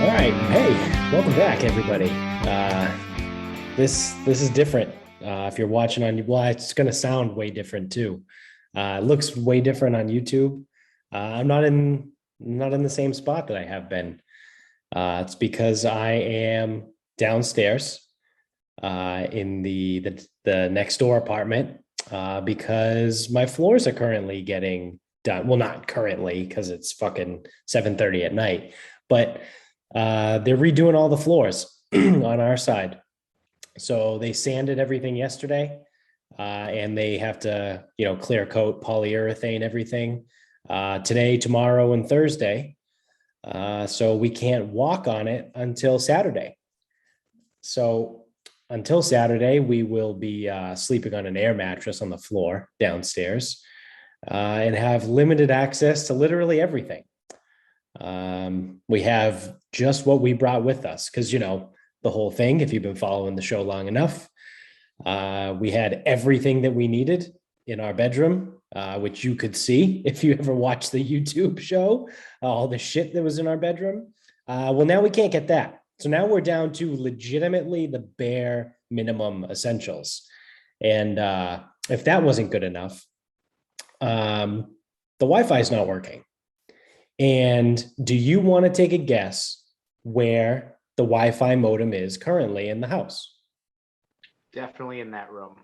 All right. Hey, welcome back, everybody. This is different. If you're watching on, well, it's going to sound way different too. It looks way different on YouTube. I'm not in the same spot that I have been. It's because I am downstairs in the next door apartment because my floors are currently getting done. Well, not currently because it's fucking 7:30 at night, but they're redoing all the floors on our side. So they sanded everything yesterday, and they have to, clear coat, polyurethane everything today, tomorrow, and Thursday. So we can't walk on it until Saturday. So until Saturday, we will be sleeping on an air mattress on the floor downstairs and have limited access to literally everything. We have just what we brought with us because, the whole thing, if you've been following the show long enough, we had everything that we needed in our bedroom, which you could see if you ever watched the YouTube show, all the shit that was in our bedroom. Well, now we can't get that. So now we're down to legitimately the bare minimum essentials. And if that wasn't good enough, the Wi-Fi is not working. And do you want to take a guess where the Wi-Fi modem is currently in the house? Definitely in that room.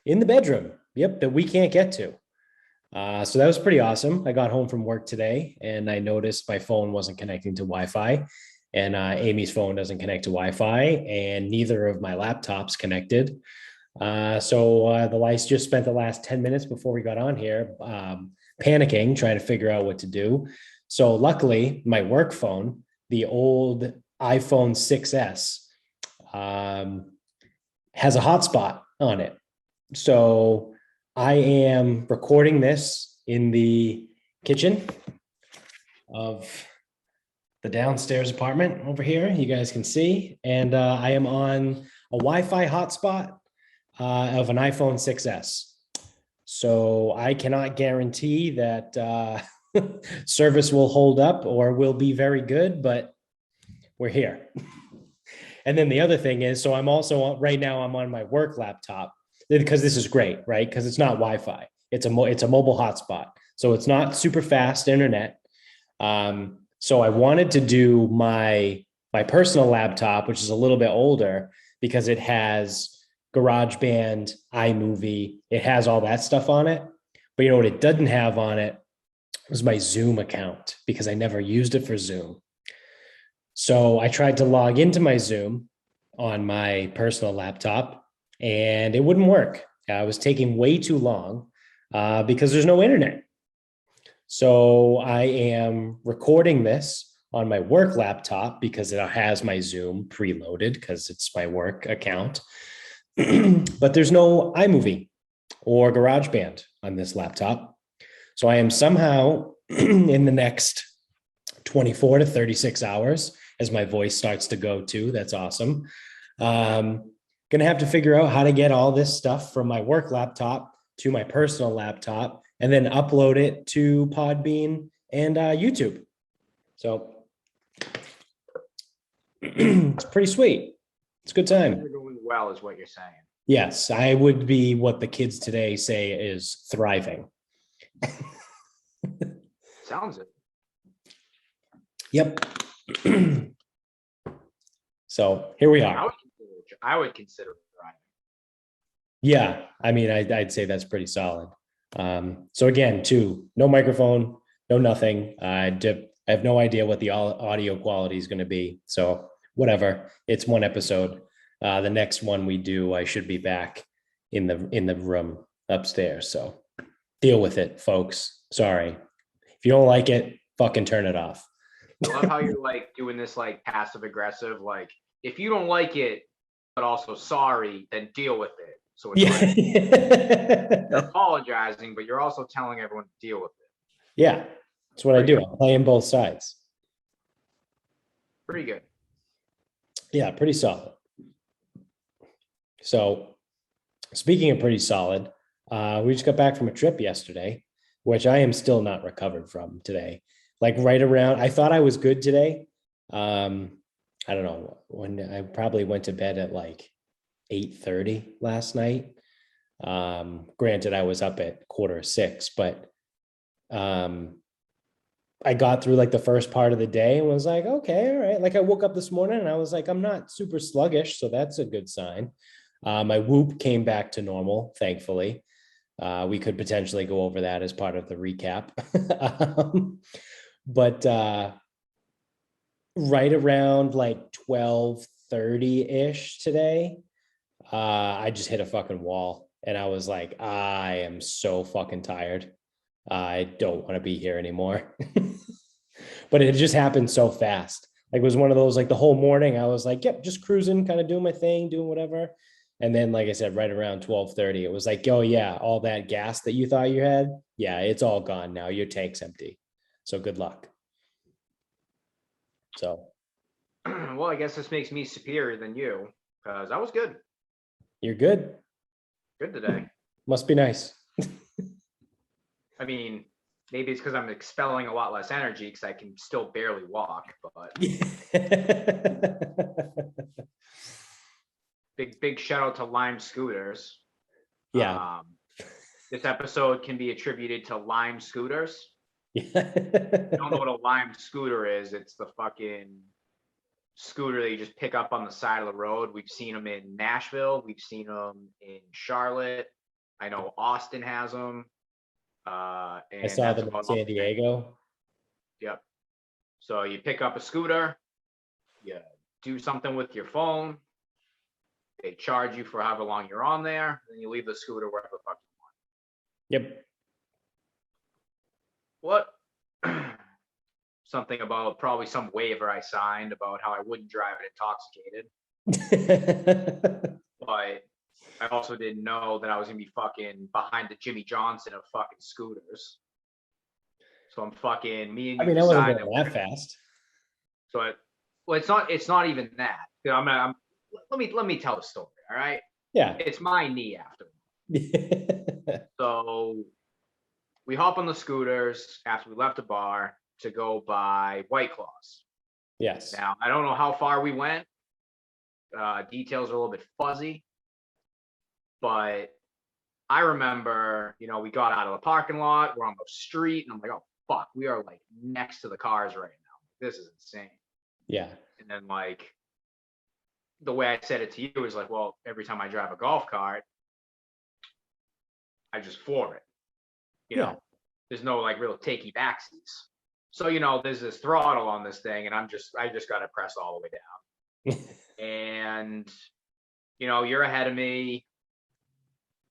In the bedroom. Yep, that we can't get to. So that was pretty awesome. I got home from work today and I noticed my phone wasn't connecting to Wi-Fi, and Amy's phone doesn't connect to Wi-Fi, and neither of my laptops connected. So the lights just spent the last 10 minutes before we got on here panicking, trying to figure out what to do. So luckily, my work phone, the old iPhone 6S, has a hotspot on it. So I am recording this in the kitchen of the downstairs apartment over here. You guys can see. And I am on a Wi-Fi hotspot of an iPhone 6S. So I cannot guarantee that service will hold up or will be very good, but we're here. And then the other thing is, so I'm also on, right now I'm on my work laptop because this is great, right? Because it's not Wi-Fi. It's a mobile hotspot. So it's not super fast internet. So I wanted to do my personal laptop, which is a little bit older because it has GarageBand, iMovie, it has all that stuff on it. But you know what it doesn't have on it was my Zoom account because I never used it for Zoom. So I tried to log into my Zoom on my personal laptop and it wouldn't work. It was taking way too long because there's no internet. So I am recording this on my work laptop because it has my Zoom preloaded because it's my work account. But there's no iMovie or GarageBand on this laptop. So I am somehow in the next 24 to 36 hours, as my voice starts to go too. That's awesome. Going to have to figure out how to get all this stuff from my work laptop to my personal laptop and then upload it to Podbean and YouTube. So it's pretty sweet. It's a good time. You're going well is what you're saying. Yes, I would be what the kids today say is thriving. Sounds it. Yep. So here we are. I would consider it thriving. Yeah, I mean, I'd say that's pretty solid. So again, too, no microphone, no nothing. I have no idea what the audio quality is going to be. So whatever, it's one episode. The next one we do, I should be back in the room upstairs. So deal with it, folks. Sorry. If you don't like it, fucking turn it off. I love how you're like doing this like passive aggressive, like if you don't like it, but also sorry, then deal with it. So it's like you're apologizing, but you're also telling everyone to deal with it. Yeah, that's what I do. I'm playing both sides. Pretty good. Yeah, pretty solid. So speaking of pretty solid, we just got back from a trip yesterday, which I am still not recovered from today. Like right around, I thought I was good today. I don't know when I probably went to bed at like 8:30 last night. Granted, I was up at 5:45, but I got through like the first part of the day and was like, okay, all right. Like I woke up this morning and I was like, I'm not super sluggish, so that's a good sign. My whoop came back to normal, thankfully. We could potentially go over that as part of the recap. But right around like 12:30-ish today, I just hit a fucking wall and I was like, I am so fucking tired. I don't want to be here anymore. But it just happened so fast. Like it was one of those, like the whole morning, I was like, yep, just cruising, kind of doing my thing, doing whatever. And then, like I said, right around 12:30, it was like, oh yeah, all that gas that you thought you had, yeah, it's all gone now. Your tank's empty. So good luck. So Well, I guess this makes me superior than you because I was good. you're good. Good today. Must be nice. I mean, maybe it's because I'm expelling a lot less energy because I can still barely walk, but big shout out to Lime Scooters. Yeah. This episode can be attributed to Lime Scooters. Yeah. I don't know what a Lime scooter is. It's the fucking scooter that you just pick up on the side of the road. We've seen them in Nashville. We've seen them in Charlotte. I know Austin has them. I And saw that's them in about San Diego. Yep. So you pick up a scooter, you do something with your phone, they charge you for however long you're on there, and you leave the scooter wherever the fuck you want. Yep. What? Something about probably some waiver I signed about how I wouldn't drive it intoxicated. But I also didn't know that I was gonna be fucking behind the Jimmy Johnson of fucking scooters. So I'm fucking me and I you mean, I wasn't decide going that fast. So it's not even that. Let me tell the story. All right. Yeah. It's my knee after. So we hop on the scooters after we left the bar to go buy White Claws. Yes. Now I don't know how far we went. Details are a little bit fuzzy, but I remember, we got out of the parking lot, we're on the street, and I'm like, oh fuck, we are like next to the cars right now. This is insane. Yeah. And then like the way I said it to you is like, well, every time I drive a golf cart, I just floor it. Yeah. There's no like real takey backsies. So, there's this throttle on this thing, and I just got to press all the way down. And, you're ahead of me.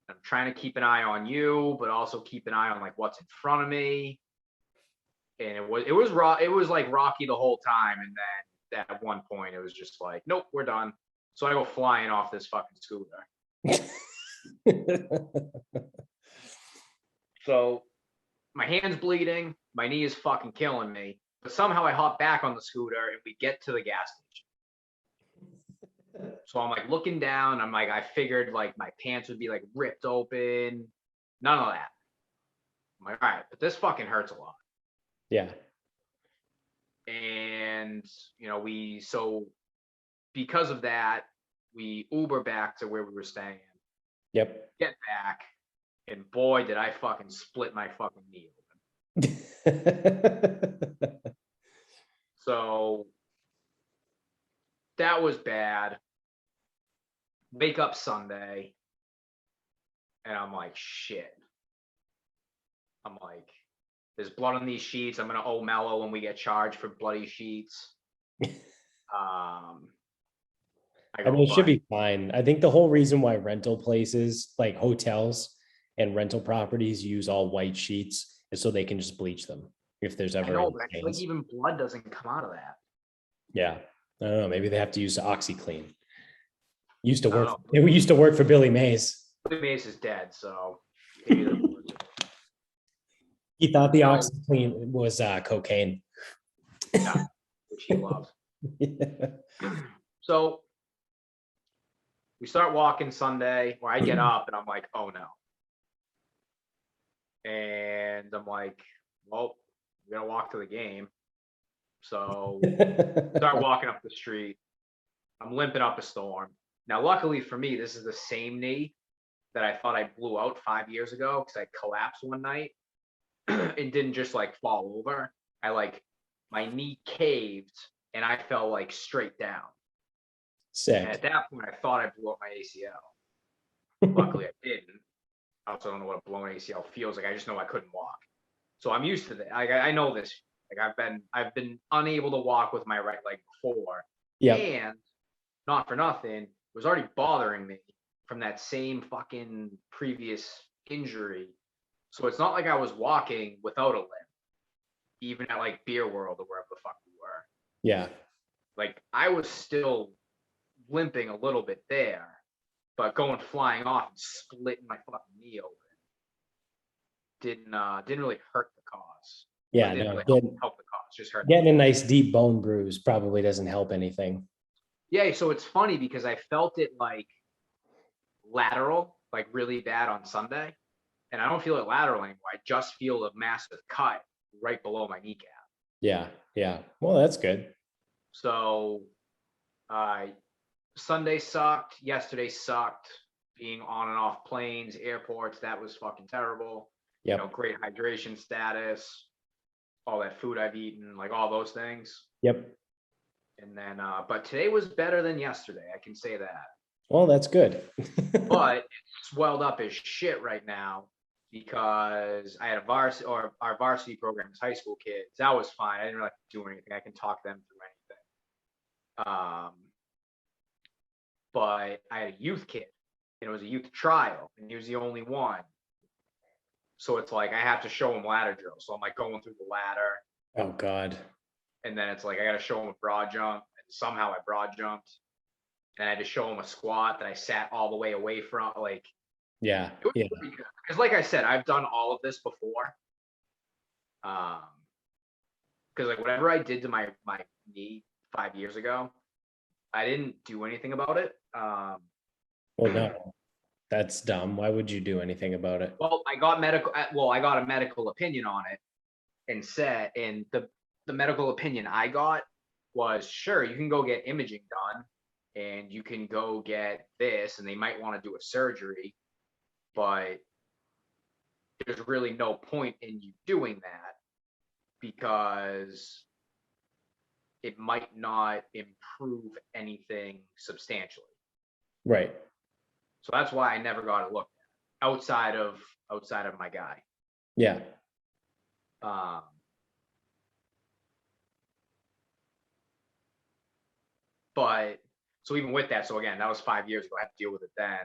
I'm trying to keep an eye on you, but also keep an eye on like what's in front of me. And it was like rocky the whole time. And then at one point it was just like, nope, we're done. So I go flying off this fucking scooter. So my hand's bleeding, my knee is fucking killing me. But somehow I hop back on the scooter and we get to the gas station. So I'm like looking down. I'm like, I figured like my pants would be like ripped open. None of that. I'm like, all right, but this fucking hurts a lot. Yeah. And, so because of that, we Uber back to where we were staying. Yep. Get back. And boy, did I fucking split my fucking knee open. So that was bad. Wake up Sunday. And I'm like, shit. I'm like, there's blood on these sheets. I'm going to owe Mello when we get charged for bloody sheets. I mean, it should be fine. I think the whole reason why rental places like hotels and rental properties use all white sheets is so they can just bleach them if there's ever any stains. Like even blood doesn't come out of that. Yeah. I don't know. Maybe they have to use OxyClean. We used to work for Billy Mays. Billy Mays is dead, so he thought the OxyClean was cocaine. Yeah, which he loved. Yeah. So we start walking Sunday, where I get up and I'm like, oh no. And I'm like, well, we gotta walk to the game. So start walking up the street. I'm limping up a storm. Now, luckily for me, this is the same knee that I thought I blew out 5 years ago because I collapsed one night and didn't just like fall over. My knee caved and I fell like straight down. And Sick. at that point, I thought I blew up my ACL. Luckily, I didn't. I also don't know what a blown ACL feels like. I just know I couldn't walk. So I'm used to that. I know this. Like I've been unable to walk with my right leg before. Yeah. And not for nothing, it was already bothering me from that same fucking previous injury. So it's not like I was walking without a limp, even at like Beer World or wherever the fuck we were. Yeah. Like I was still limping a little bit there, but going flying off and splitting my fucking knee open didn't really hurt the cause. Yeah. Didn't No, really help the cause, just hurt. getting a nice deep bone bruise probably doesn't help anything. Yeah, so it's funny because I felt it like lateral, like really bad on Sunday. And I don't feel it lateral anymore. I just feel a massive cut right below my kneecap. Yeah. Yeah. Well, that's good. So Sunday sucked. Yesterday sucked. Being on and off planes, airports, that was fucking terrible. Yep. You know, great hydration status, all that food I've eaten, like all those things. Yep. And then, but today was better than yesterday. I can say that. Well, that's good. But it's swelled up as shit right now because I had our varsity program is high school kids. That was fine. I didn't really have to do anything. I can talk them through anything. But I had a youth kid, and it was a youth trial, and he was the only one. So it's like I have to show him ladder drills. So I'm like going through the ladder. Oh God. And then it's like I got to show him a broad jump, and somehow I broad jumped. And I had to show him a squat that I sat all the way away from. Like, Yeah. it was Yeah. pretty good. Because, like I said, I've done all of this before. Because like whatever I did to my knee 5 years ago, I didn't do anything about it. Well, no, that's dumb. Why would you do anything about it? Well, I got a medical opinion on it, and the medical opinion I got was, sure, you can go get imaging done, and you can go get this, and they might want to do a surgery, but there's really no point in you doing that because it might not improve anything substantially. Right. So that's why I never got it looked at outside of my guy. Yeah. But so even with that, so again, that was 5 years ago. I have to deal with it then.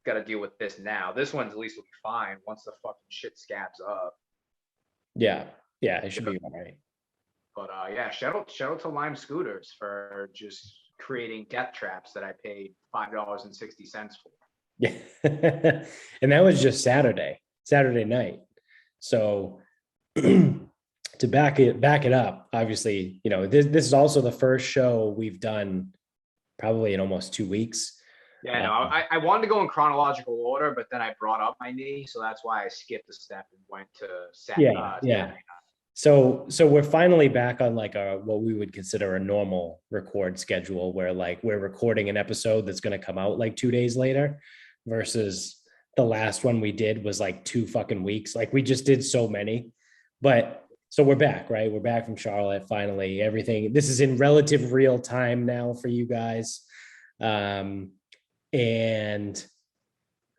Got to deal with this now. This one's at least will be fine once the fucking shit scabs up. Yeah. Yeah. It should be all right. But yeah, shout out to Lime Scooters for just creating death traps that I paid $5.60 for. Yeah. And that was just Saturday night. So to back it up, obviously, you know, this is also the first show we've done probably in almost 2 weeks. Yeah, no, I wanted to go in chronological order, but then I brought up my knee, so that's why I skipped a step and went to Saturday. Yeah. So we're finally back on like what we would consider a normal record schedule, where like we're recording an episode that's going to come out like 2 days later, versus the last one we did was like 2 fucking weeks. Like we just did so many, but so we're back, right? We're back from Charlotte. Finally, everything. This is in relative real time now for you guys. And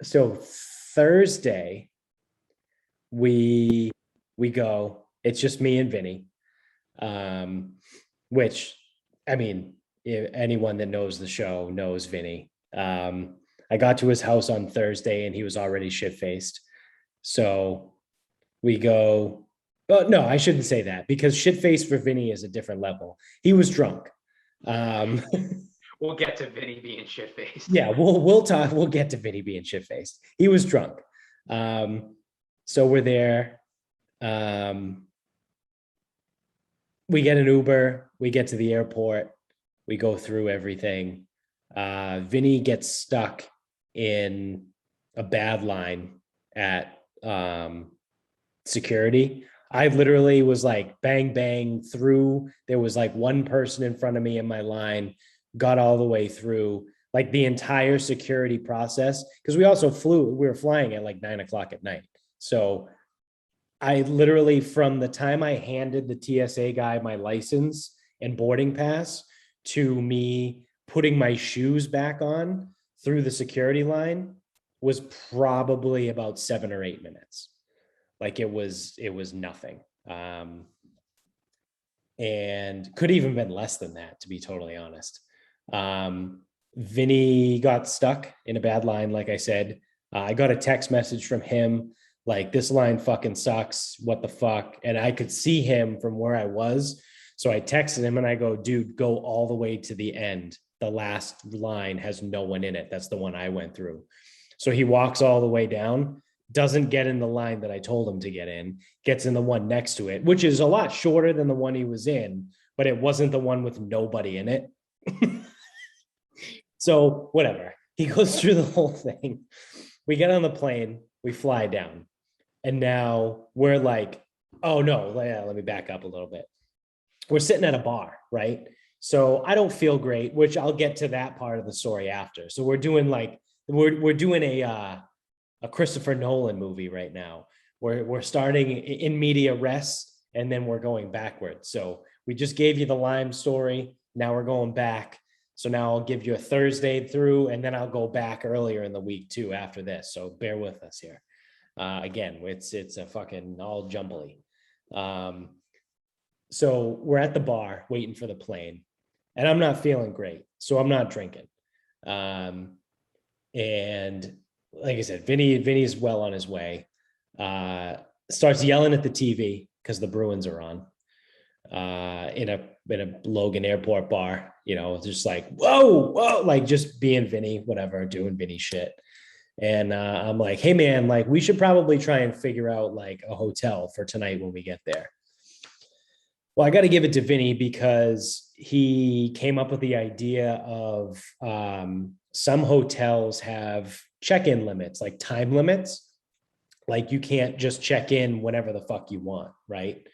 so Thursday we go. It's just me and Vinny, which, I mean, anyone that knows the show knows Vinny. I got to his house on Thursday and he was already shit-faced. So we go, well, no, I shouldn't say that, because shit-faced for Vinny is a different level. He was drunk. We'll get to Vinny being shit-faced. Yeah, we'll get to Vinny being shit-faced. He was drunk. So we're there. We get an Uber, we get to the airport, we go through everything. Vinny gets stuck in a bad line at security. I literally was like bang, bang through. There was like one person in front of me in my line, got all the way through like the entire security process. Cause we also we were flying at like 9 o'clock at night. So I literally, from the time I handed the TSA guy my license and boarding pass to me putting my shoes back on through the security line was probably about 7 or 8 minutes. Like it was nothing. And could even been less than that, to be totally honest. Vinny got stuck in a bad line. Like I said, I got a text message from him, like, this line fucking sucks. What the fuck? And I could see him from where I was. So I texted him and I go, dude, go all the way to the end. The last line has no one in it. That's the one I went through. So he walks all the way down, doesn't get in the line that I told him to get in, gets in the one next to it, which is a lot shorter than the one he was in, but it wasn't the one with nobody in it. So whatever. He goes through the whole thing. We get on the plane, we fly down. And now we're like, oh no, let me back up a little bit. We're sitting at a bar, right? So I don't feel great, which I'll get to that part of the story after. So we're doing like, we're doing a Christopher Nolan movie right now. We're starting in media res, and then we're going backwards. So we just gave you the Lime story. Now we're going back. So now I'll give you a Thursday through, and then I'll go back earlier in the week too after this. So bear with us here. Again, it's a fucking all jumbly. So we're at the bar waiting for the plane, and I'm not feeling great, so I'm not drinking. And like I said, Vinny's well on his way. Starts yelling at the TV because the Bruins are on. In a Logan Airport bar, just like whoa, like just being Vinny, whatever, doing Vinny shit. And I'm like, hey man, like we should probably try and figure out like a hotel for tonight when we get there. Well, I got to give it to Vinny because he came up with the idea of some hotels have check-in limits, like time limits. Like you can't just check in whenever the fuck you want, right?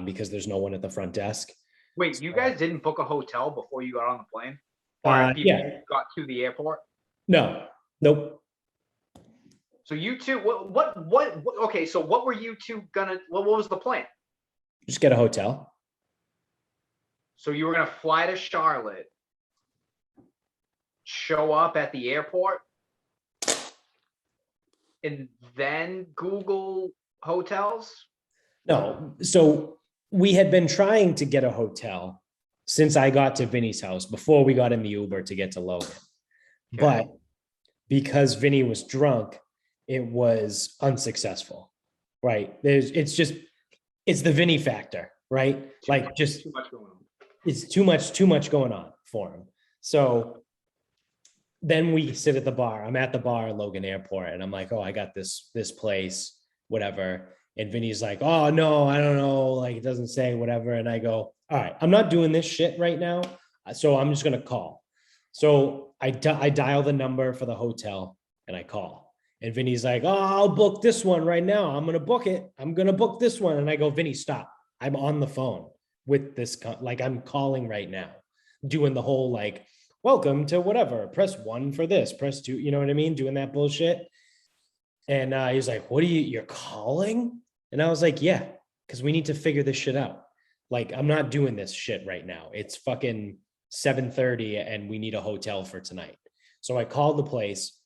Because there's no one at the front desk. Wait, you guys didn't book a hotel before you got on the plane? Or Yeah. you got to the airport? No, nope. So you two, okay, so what were you two what was the plan? Just get a hotel. So you were gonna fly to Charlotte, show up at the airport, and then Google hotels? No, so we had been trying to get a hotel since I got to Vinny's house before we got in the Uber to get to Logan. Okay. But because Vinny was drunk, it was unsuccessful, right? It's the Vinny factor, right? Too much going on. It's too much going on for him. So then we sit at the bar. I'm at the bar at Logan Airport, and I'm like, oh, I got this place, whatever. And Vinny's like, oh no, I don't know, like it doesn't say whatever. And I go, all right, I'm not doing this shit right now, so I'm just gonna call. So I dial the number for the hotel and I call. And Vinny's like, oh, I'll book this one right now. I'm gonna book it. I'm gonna book this one. And I go, Vinny, stop. I'm on the phone with this, like I'm calling right now, doing the whole like, welcome to whatever, press 1 for this, press 2, you know what I mean? Doing that bullshit. And he's like, you're calling? And I was like, yeah, because we need to figure this shit out. Like, I'm not doing this shit right now. It's fucking 7:30 and we need a hotel for tonight. So I called the place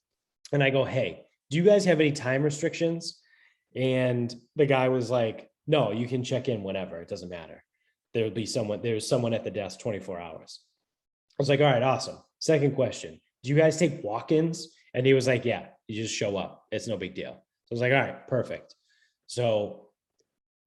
and I go, hey, do you guys have any time restrictions? And the guy was like, no, you can check in whenever. It doesn't matter. There's someone at the desk 24 hours. I was like, all right, awesome. Second question, do you guys take walk-ins? And he was like, yeah, you just show up. It's no big deal. So I was like, all right, perfect. So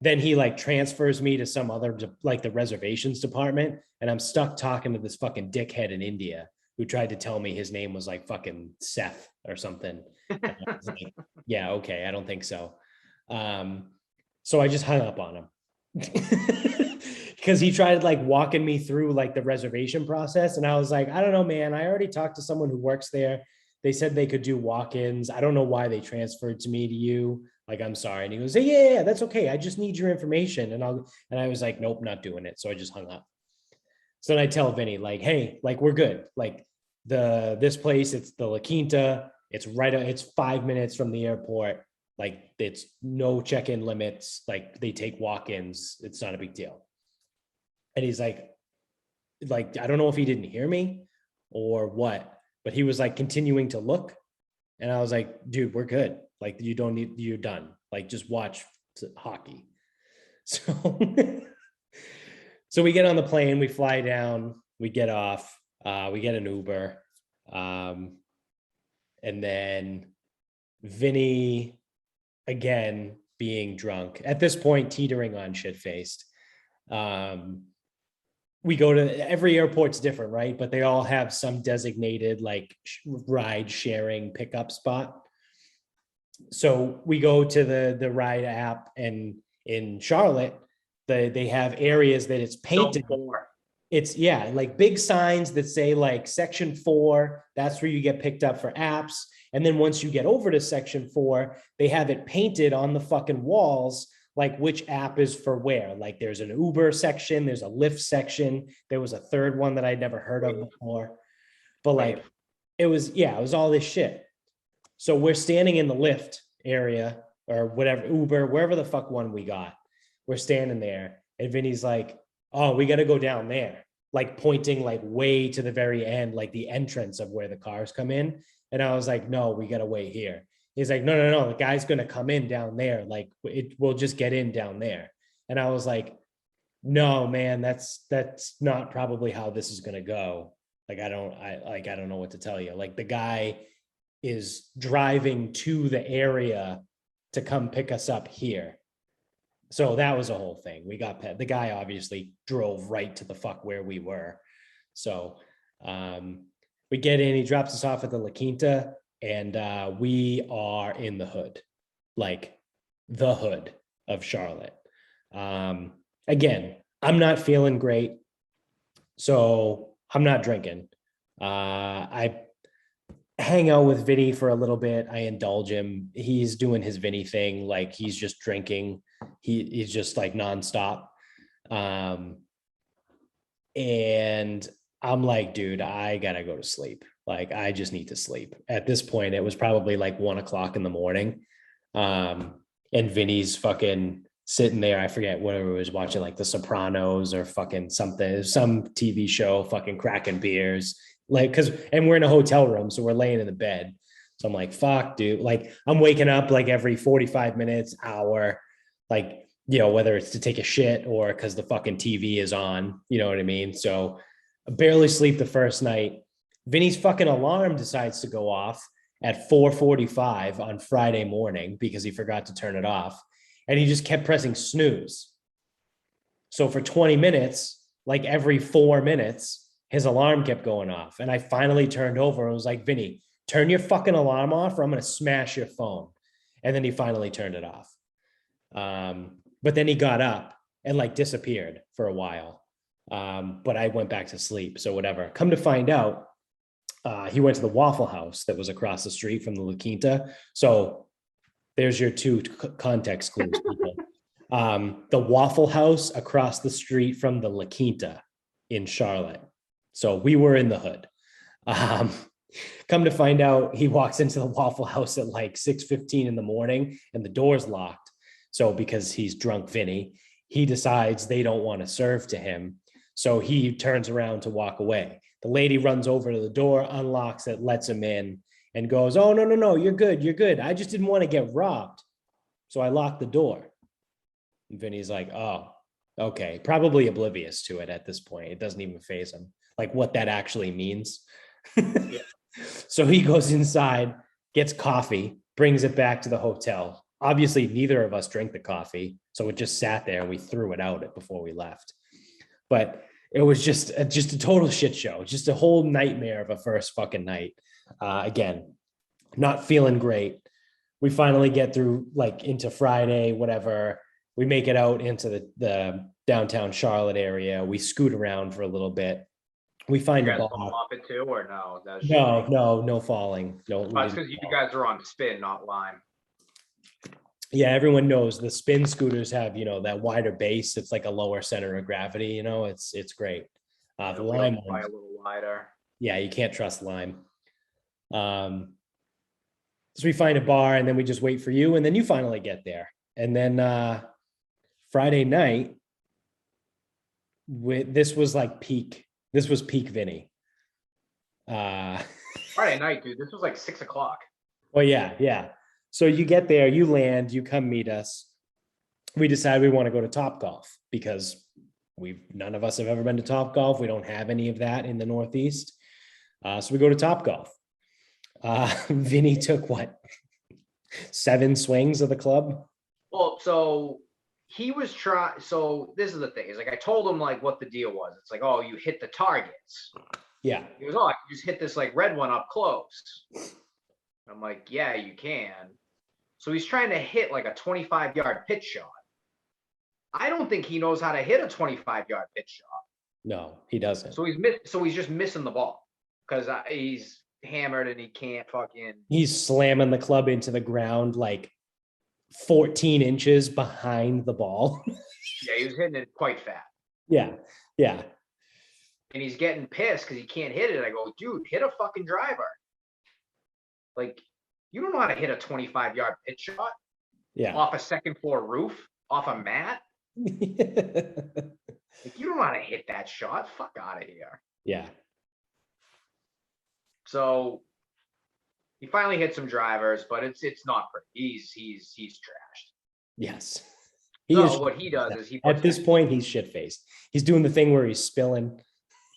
then he like transfers me to some other, like the reservations department. And I'm stuck talking to this fucking dickhead in India who tried to tell me his name was like fucking Seth or something. And I was like, yeah, okay, I don't think so. So I just hung up on him. Because he tried like walking me through like the reservation process. And I was like, I don't know, man. I already talked to someone who works there. They said they could do walk-ins. I don't know why they transferred to me to you. Like, I'm sorry. And he goes, hey, yeah, that's okay. I just need your information. And I was like, nope, not doing it. So I just hung up. So then I tell Vinny, like, hey, like, we're good. Like, this place, it's the La Quinta. It's 5 minutes from the airport. Like, it's no check-in limits. Like, they take walk-ins. It's not a big deal. And he's like, I don't know if he didn't hear me or what, but he was like continuing to look. And I was like, dude, we're good. Like, you're done. Like, just watch hockey. So, so we get on the plane, we fly down, we get off, we get an Uber. And then Vinny, again, being drunk at this point, teetering on shit faced. We go to every airport's different, right? But they all have some designated like ride sharing pickup spot. So we go to the ride app, and in Charlotte, they have areas that it's painted. It's like big signs that say like section 4, that's where you get picked up for apps. And then once you get over to section 4, they have it painted on the fucking walls, like which app is for where. Like there's an Uber section, there's a Lyft section. There was a third one that I'd never heard of before. But like, it was all this shit. So we're standing in the Lyft area or whatever, Uber, wherever the fuck one we got. We're standing there. And Vinny's like, oh, we got to go down there, like pointing like way to the very end, like the entrance of where the cars come in. And I was like, no, we got to wait here. He's like, no, the guy's going to come in down there. Like we'll just get in down there. And I was like, no, man, that's not probably how this is going to go. Like, I don't know what to tell you. Like the guy is driving to the area to come pick us up here. So that was a whole thing. We got the guy obviously drove right to the fuck where we were. So we get in, he drops us off at the La Quinta, and we are in the hood, like the hood of Charlotte. Again, I'm not feeling great, so I'm not drinking. I hang out with Vinny for a little bit. I indulge him. He's doing his Vinny thing. Like he's just drinking. He's just like nonstop. And I'm like, dude, I gotta go to sleep. Like, I just need to sleep. At this point, it was probably like 1:00 in the morning. And Vinny's fucking sitting there. I forget what he was watching, like The Sopranos or fucking something, some TV show, fucking cracking beers. Like, and we're in a hotel room, so we're laying in the bed. So I'm like, fuck, dude. Like, I'm waking up like every 45 minutes, hour, like, whether it's to take a shit or because the fucking TV is on, you know what I mean? So I barely sleep the first night. Vinny's fucking alarm decides to go off at 4:45 on Friday morning because he forgot to turn it off. And he just kept pressing snooze. So for 20 minutes, like every 4 minutes, his alarm kept going off. And I finally turned over and was like, Vinny, turn your fucking alarm off or I'm going to smash your phone. And then he finally turned it off. But then he got up and like disappeared for a while. But I went back to sleep. So whatever. Come to find out, he went to the Waffle House that was across the street from the La Quinta. So there's your two context clues, people. The Waffle House across the street from the La Quinta in Charlotte. So we were in the hood. Come to find out, he walks into the Waffle House at like 6:15 in the morning and the door's locked. So because he's drunk Vinny, he decides they don't want to serve to him. So he turns around to walk away. The lady runs over to the door, unlocks it, lets him in, and goes, oh, no, you're good. I just didn't want to get robbed. So I locked the door. And Vinny's like, oh, okay. Probably oblivious to it at this point. It doesn't even faze him, like what that actually means. Yeah. So he goes inside, gets coffee, brings it back to the hotel. Obviously, neither of us drank the coffee. So it just sat there and we threw it out before we left. But it was just a total shit show, just a whole nightmare of a first fucking night. Again, not feeling great. We finally get through like into Friday, whatever. We make it out into the downtown Charlotte area. We scoot around for a little bit. We find you a guys bar. fall off it too, or no? No falling. No, that's because you guys are on spin, not lime. Yeah, everyone knows the spin scooters have, that wider base. It's like a lower center of gravity, it's great. The We lime all buy one, a little wider. yeah, you can't trust lime. So we find a bar and then we just wait for you, and then you finally get there. And then Friday night, this was like peak. This was peak Vinny. Friday night, dude. This was like 6:00. Well, yeah. So you get there, you land, you come meet us. We decide we want to go to Topgolf because none of us have ever been to Topgolf. We don't have any of that in the Northeast. So we go to Topgolf. Vinny took what? 7 swings of the club. Well, so he was so this is the thing. Is like I told him like what the deal was. It's like, oh, you hit the targets. Yeah. He goes, oh, I can just hit this like red one up close. I'm like, yeah, you can. So he's trying to hit like a 25-yard pitch shot. I don't think he knows how to hit a 25-yard pitch shot. No, he doesn't. So he's just missing the ball because he's hammered and he can't fucking. He's slamming the club into the ground like 14 inches behind the ball. Yeah, he was hitting it quite fat. Yeah. And he's getting pissed because he can't hit it. I go, dude, hit a fucking driver. Like, you don't know how to hit a 25-yard pitch shot. Yeah. Off a second floor roof, off a mat. Like, you don't know how to hit that shot. Fuck out of here. Yeah. So he finally hit some drivers, but it's not pretty. He's trashed. Yes. So what he does is he at this point he's shit faced. He's doing the thing where he's spilling.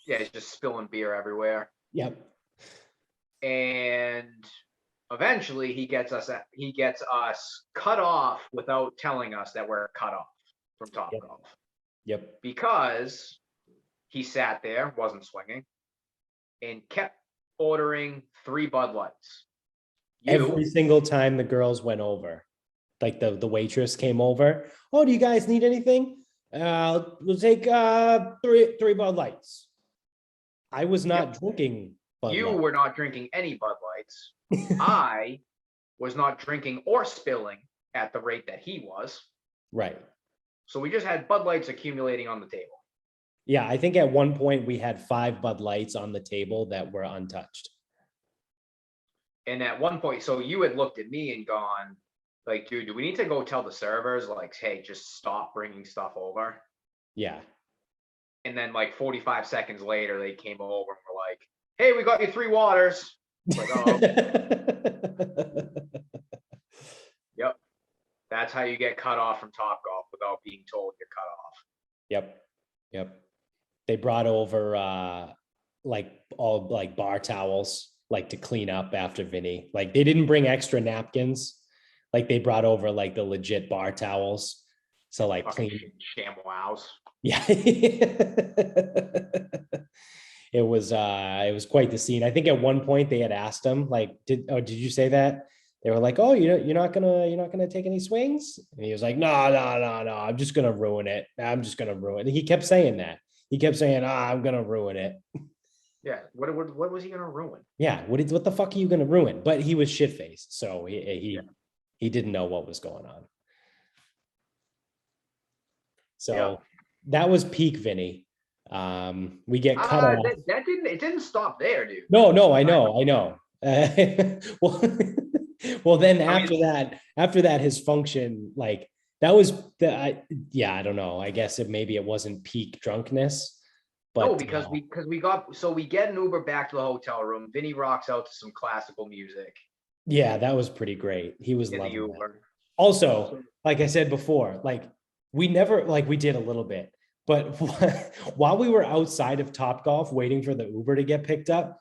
Yeah, he's just spilling beer everywhere. Yep. And eventually he gets us cut off without telling us that we're cut off from Topgolf. Yep. Because he sat there, wasn't swinging, and kept ordering 3 Bud Lights. Every single time the girls went over, like the waitress came over. Oh, do you guys need anything? We'll take 3 Bud Lights. I was not drinking Bud You Light. were not drinking any Bud Lights. I was not drinking or spilling at the rate that he was. Right. So we just had Bud Lights accumulating on the table. Yeah, I think at one point we had 5 Bud Lights on the table that were untouched. And at one point, so you had looked at me and gone, like, dude, do we need to go tell the servers, like, hey, just stop bringing stuff over? Yeah. And then, like, 45 seconds later, they came over and were like, hey, we got you 3 waters. Like, oh. Yep. That's how you get cut off from Topgolf without being told you're cut off. Yep. They brought over like all like bar towels, like to clean up after Vinny. Like they didn't bring extra napkins. Like they brought over like the legit bar towels. So like Fucking clean. ShamWows. Yeah. It was quite the scene. I think at one point they had asked him, like, did you say that? They were like, oh, you're not gonna take any swings? And he was like, no, I'm just gonna ruin it. I'm just gonna ruin it. And he kept saying that. He kept saying, I'm gonna ruin it. Yeah. What was he gonna ruin? Yeah. What the fuck are you gonna ruin? But he was shit faced, so he didn't know what was going on. So that was peak Vinny. We get cut off. It didn't stop there, dude. No, I know. Well, then after that, his function, like that was I don't know. I guess maybe it wasn't peak drunkenness, but no, because we get an Uber back to the hotel room. Vinny rocks out to some classical music. Yeah, that was pretty great. He was loving Uber. that. Also, like I said before, like we never we did a little bit, but while we were outside of Topgolf waiting for the Uber to get picked up,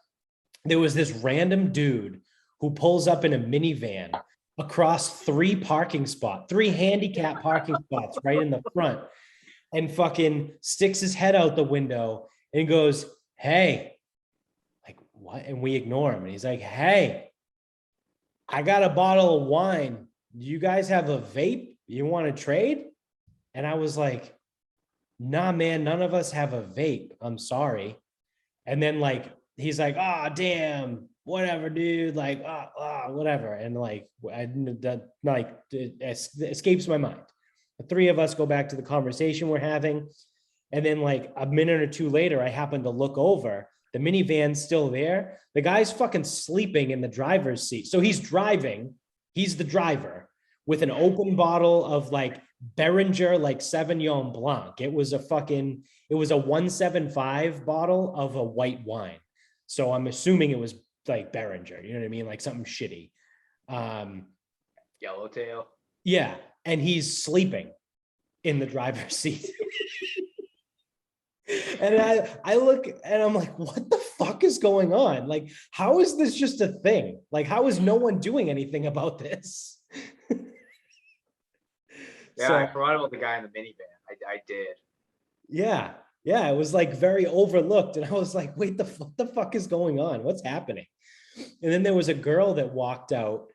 there was this random dude who pulls up in a minivan across 3 handicap parking spots right in the front, and fucking sticks his head out the window and goes, hey, like what? And we ignore him. And he's like, hey, I got a bottle of wine. Do you guys have a vape? You want to trade? And I was like, nah, man, none of us have a vape. I'm sorry. And then like, he's like, damn, whatever, dude, like, whatever. And like, it escapes my mind. The 3 of us go back to the conversation we're having. And then like a minute or two later, I happened to look over. The minivan's still there. The guy's fucking sleeping in the driver's seat. So he's driving. He's the driver with an open bottle of like Beringer, like Sauvignon Blanc. It was a 175 bottle of a white wine. So I'm assuming it was like Beringer, you know what I mean? Like something shitty. Yellowtail. Yeah. And he's sleeping in the driver's seat. And I look and I'm like, what the fuck is going on? Like, how is this just a thing? Like, how is no one doing anything about this? Yeah, So, I forgot about the guy in the minivan. I did. yeah. Yeah. It was like very overlooked. And I was like, wait, what the fuck is going on? What's happening? And then there was a girl that walked out,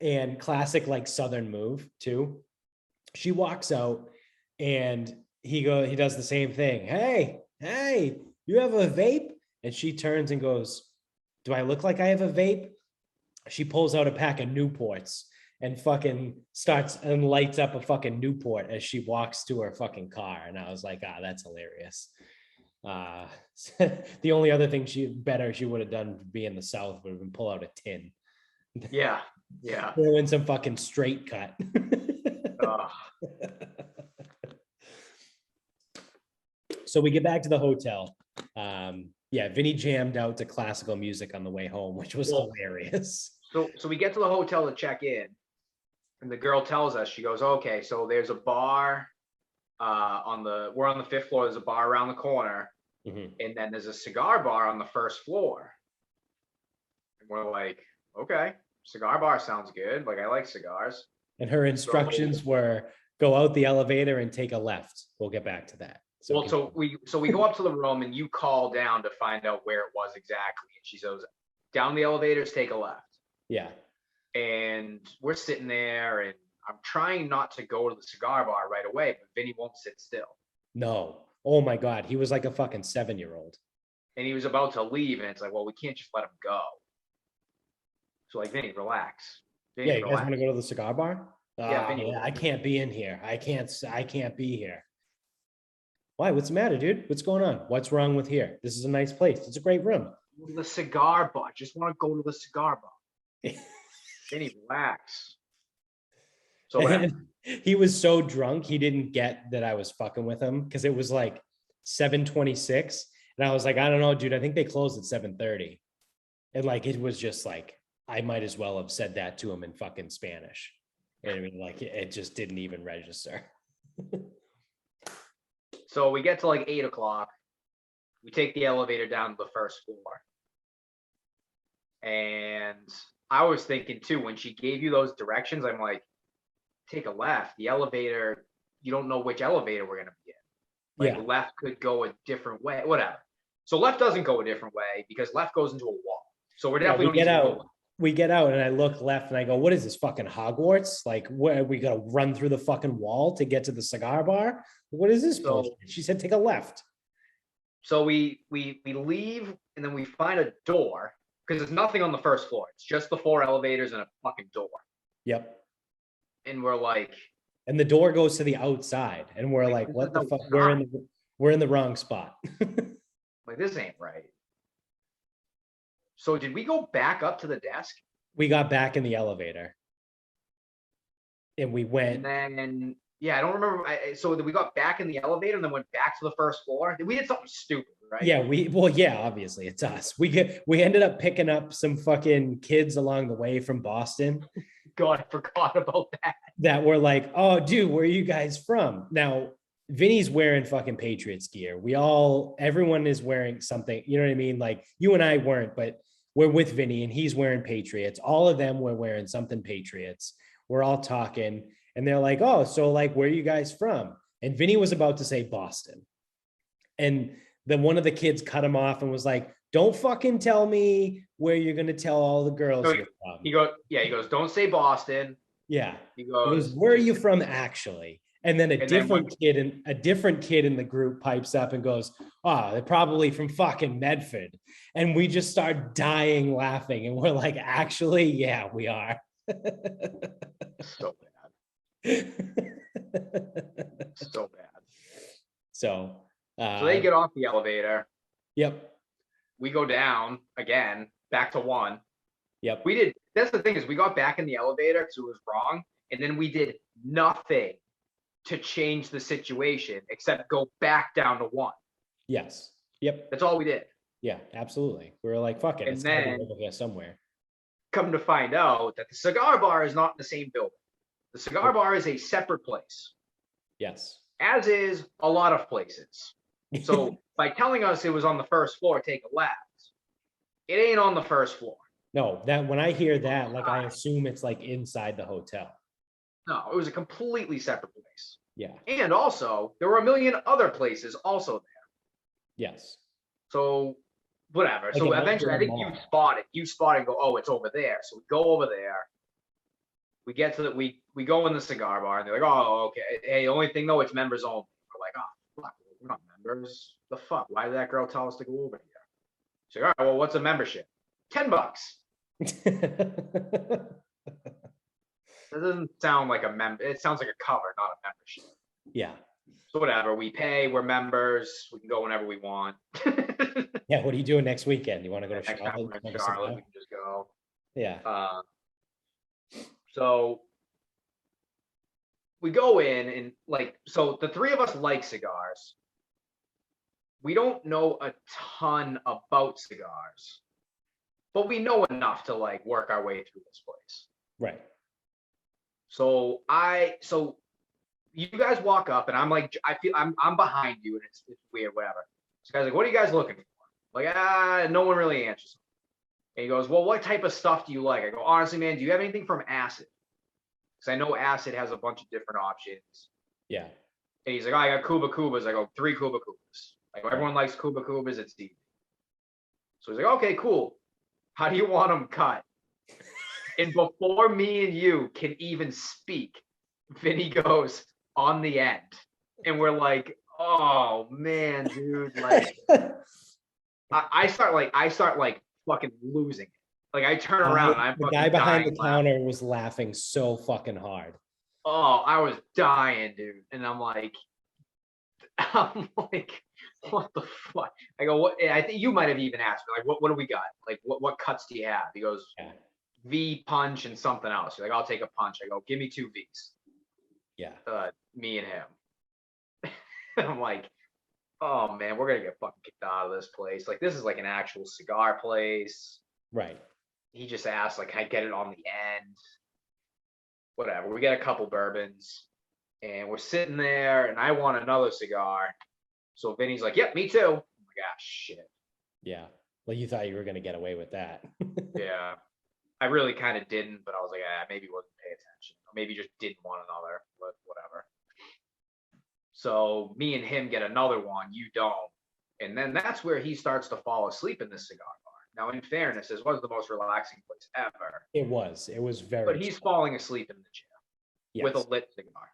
and classic like Southern move too. She walks out and he does the same thing. Hey, you have a vape? And she turns and goes, do I look like I have a vape? She pulls out a pack of Newports and fucking starts and lights up a fucking Newport as she walks to her fucking car. And I was like, that's hilarious. The only other thing she would have done to be in the South would have been pull out a tin. Yeah. Throw in some fucking straight cut. So we get back to the hotel. Vinny jammed out to classical music on the way home, which was hilarious. So we get to the hotel to check in, and the girl tells us, she goes, okay, so there's a bar we're on the 5th floor, there's a bar around the corner, and then there's a cigar bar on the 1st floor. And we're like, okay, cigar bar sounds good. Like, I like cigars. And her instructions were go out the elevator and take a left. We'll get back to that. So we go up to the room, and you call down to find out where it was exactly. And she goes, down the elevators, take a left. Yeah. And we're sitting there, and I'm trying not to go to the cigar bar right away, but Vinny won't sit still. No. Oh my God. He was like a fucking 7-year-old. And he was about to leave, and it's like, well, we can't just let him go. So like, Vinny, relax. Vinny, you guys want to go to the cigar bar? Yeah, I can't be in here. I can't be here. Why? What's the matter, dude? What's going on? What's wrong with here? This is a nice place. It's a great room. The cigar bar. Just want to go to the cigar bar. Vinny, relax. So he was so drunk, he didn't get that I was fucking with him because it was like 7:26. And I was like, I don't know, dude. I think they closed at 7:30. And like, it was just like, I might as well have said that to him in fucking Spanish. And I mean, like, it just didn't even register. So we get to like 8 o'clock. We take the elevator down to the 1st floor. And I was thinking too, when she gave you those directions, I'm like, take a left. The elevator, you don't know which elevator we're going to be in. Like, left could go a different way, whatever. So left doesn't go a different way because left goes into a wall. So we're definitely we get out and I look left and I go, what is this, fucking Hogwarts? Like, where we got to run through the fucking wall to get to the cigar bar? What is this bullshit? She said, take a left. So we leave, and then we find a door because there's nothing on the 1st floor. It's just the 4 elevators and a fucking door. Yep. And we're like, and the door goes to the outside, and we're like, what the fuck? We're in the wrong spot. Like, this ain't right. So did we go back up to the desk? We got back in the elevator. And we went. And then, yeah, I don't remember. So we got back in the elevator and then went back to the 1st floor. We did something stupid, right? Yeah, obviously it's us. We ended up picking up some fucking kids along the way from Boston. God, I forgot about that. That were like, oh, dude, where are you guys from? Now, Vinny's wearing fucking Patriots gear. Everyone is wearing something, you know what I mean? Like, you and I weren't, but we're with Vinny and he's wearing Patriots. All of them were wearing something Patriots. We're all talking and they're like, oh, so like, where are you guys from? And Vinny was about to say Boston. And then one of the kids cut him off and was like, don't fucking tell me where you're going to tell all the girls you're from. He goes, don't say Boston. Yeah. He goes, where are you from actually? And then a different kid in the group pipes up and goes, oh, they're probably from fucking Medford. And we just start dying laughing. And we're like, actually, yeah, we are. So bad. So bad. So So they Uh, get off the elevator. yep. We go down again, back to 1. Yep. That's the thing is we got back in the elevator because it was wrong. And then we did nothing to change the situation except go back down to 1. Yes. Yep. That's all we did. Yeah, absolutely. We were like, fuck it. And It's gotta be then over here somewhere. come to find out that the cigar bar is not in the same building. The cigar bar is a separate place, Yes. as is a lot of places. So by telling us it was on the first floor, take a left, it ain't on the first floor. No, that when I hear that, like I assume it's like inside the hotel. No, it was a completely separate place. Yeah. And also, there were a million other places also there. Yes. So whatever. Like So an eventually, I outdoor think mall. you spot it and go, oh, it's over there. So we go over there. We get to the we go in the cigar bar and they're like, oh, okay. Hey, only thing though, it's members only. We're like, oh, fuck, we're not members. The fuck? Why did that girl tell us to go over here? She's like, all right, well, what's a membership? $10. That doesn't sound like a member. It sounds like a cover, not a membership. Yeah. So whatever, we pay, we're members, we can go whenever we want. Yeah. What are you doing next weekend? You want to go to Next time Charlotte? we're in Charlotte, we can just go. Yeah. So we go in and like, so the 3 of us like cigars. We don't know a ton about cigars, but we know enough to like work our way through this place. Right. So you guys walk up and I'm like, I feel I'm behind you and it's weird, whatever. This guy's like, what are you guys looking for? Like, no one really answers. And he goes, well, what type of stuff do you like? I go, honestly, man, do you have anything from Acid? Because I know Acid has a bunch of different options. Yeah. And he's like, oh, I got Cuba Cubas. I go, 3 Cuba Cubas. Like, everyone likes Cuba Cubas. It's easy. So he's like, okay, cool. How do you want them cut? And before me and you can even speak, Vinny goes, on the end. And we're like, oh, man, dude. Like, I start like fucking losing it. Like I turn around and I'm the guy behind the counter was laughing so fucking hard. Oh, I was dying, dude. And I'm like, what the fuck? I go, what? I think you might have even asked me, like, what do we got? Like, what cuts do you have? He goes, Yeah. V, punch, and something else. He's like, I'll take a punch. I go, give me 2 Vs. Yeah. Me and him. I'm like, oh man, we're gonna get fucking kicked out of this place. Like, this is like an actual cigar place. Right. He just asked, like, can I get it on the end? Whatever. We get a couple bourbons and we're sitting there and I want another cigar. So Vinny's like, yep, me too. I'm like, ah, shit. Yeah. Well, you thought you were going to get away with that. Yeah. I really kind of didn't, but I was like, maybe wasn't pay attention. Or maybe just didn't want another, but whatever. So me and him get another one. You don't. And then that's where he starts to fall asleep in this cigar bar. Now, in fairness, this was the most relaxing place ever. It was very. But he's falling asleep in the chair with a lit cigar.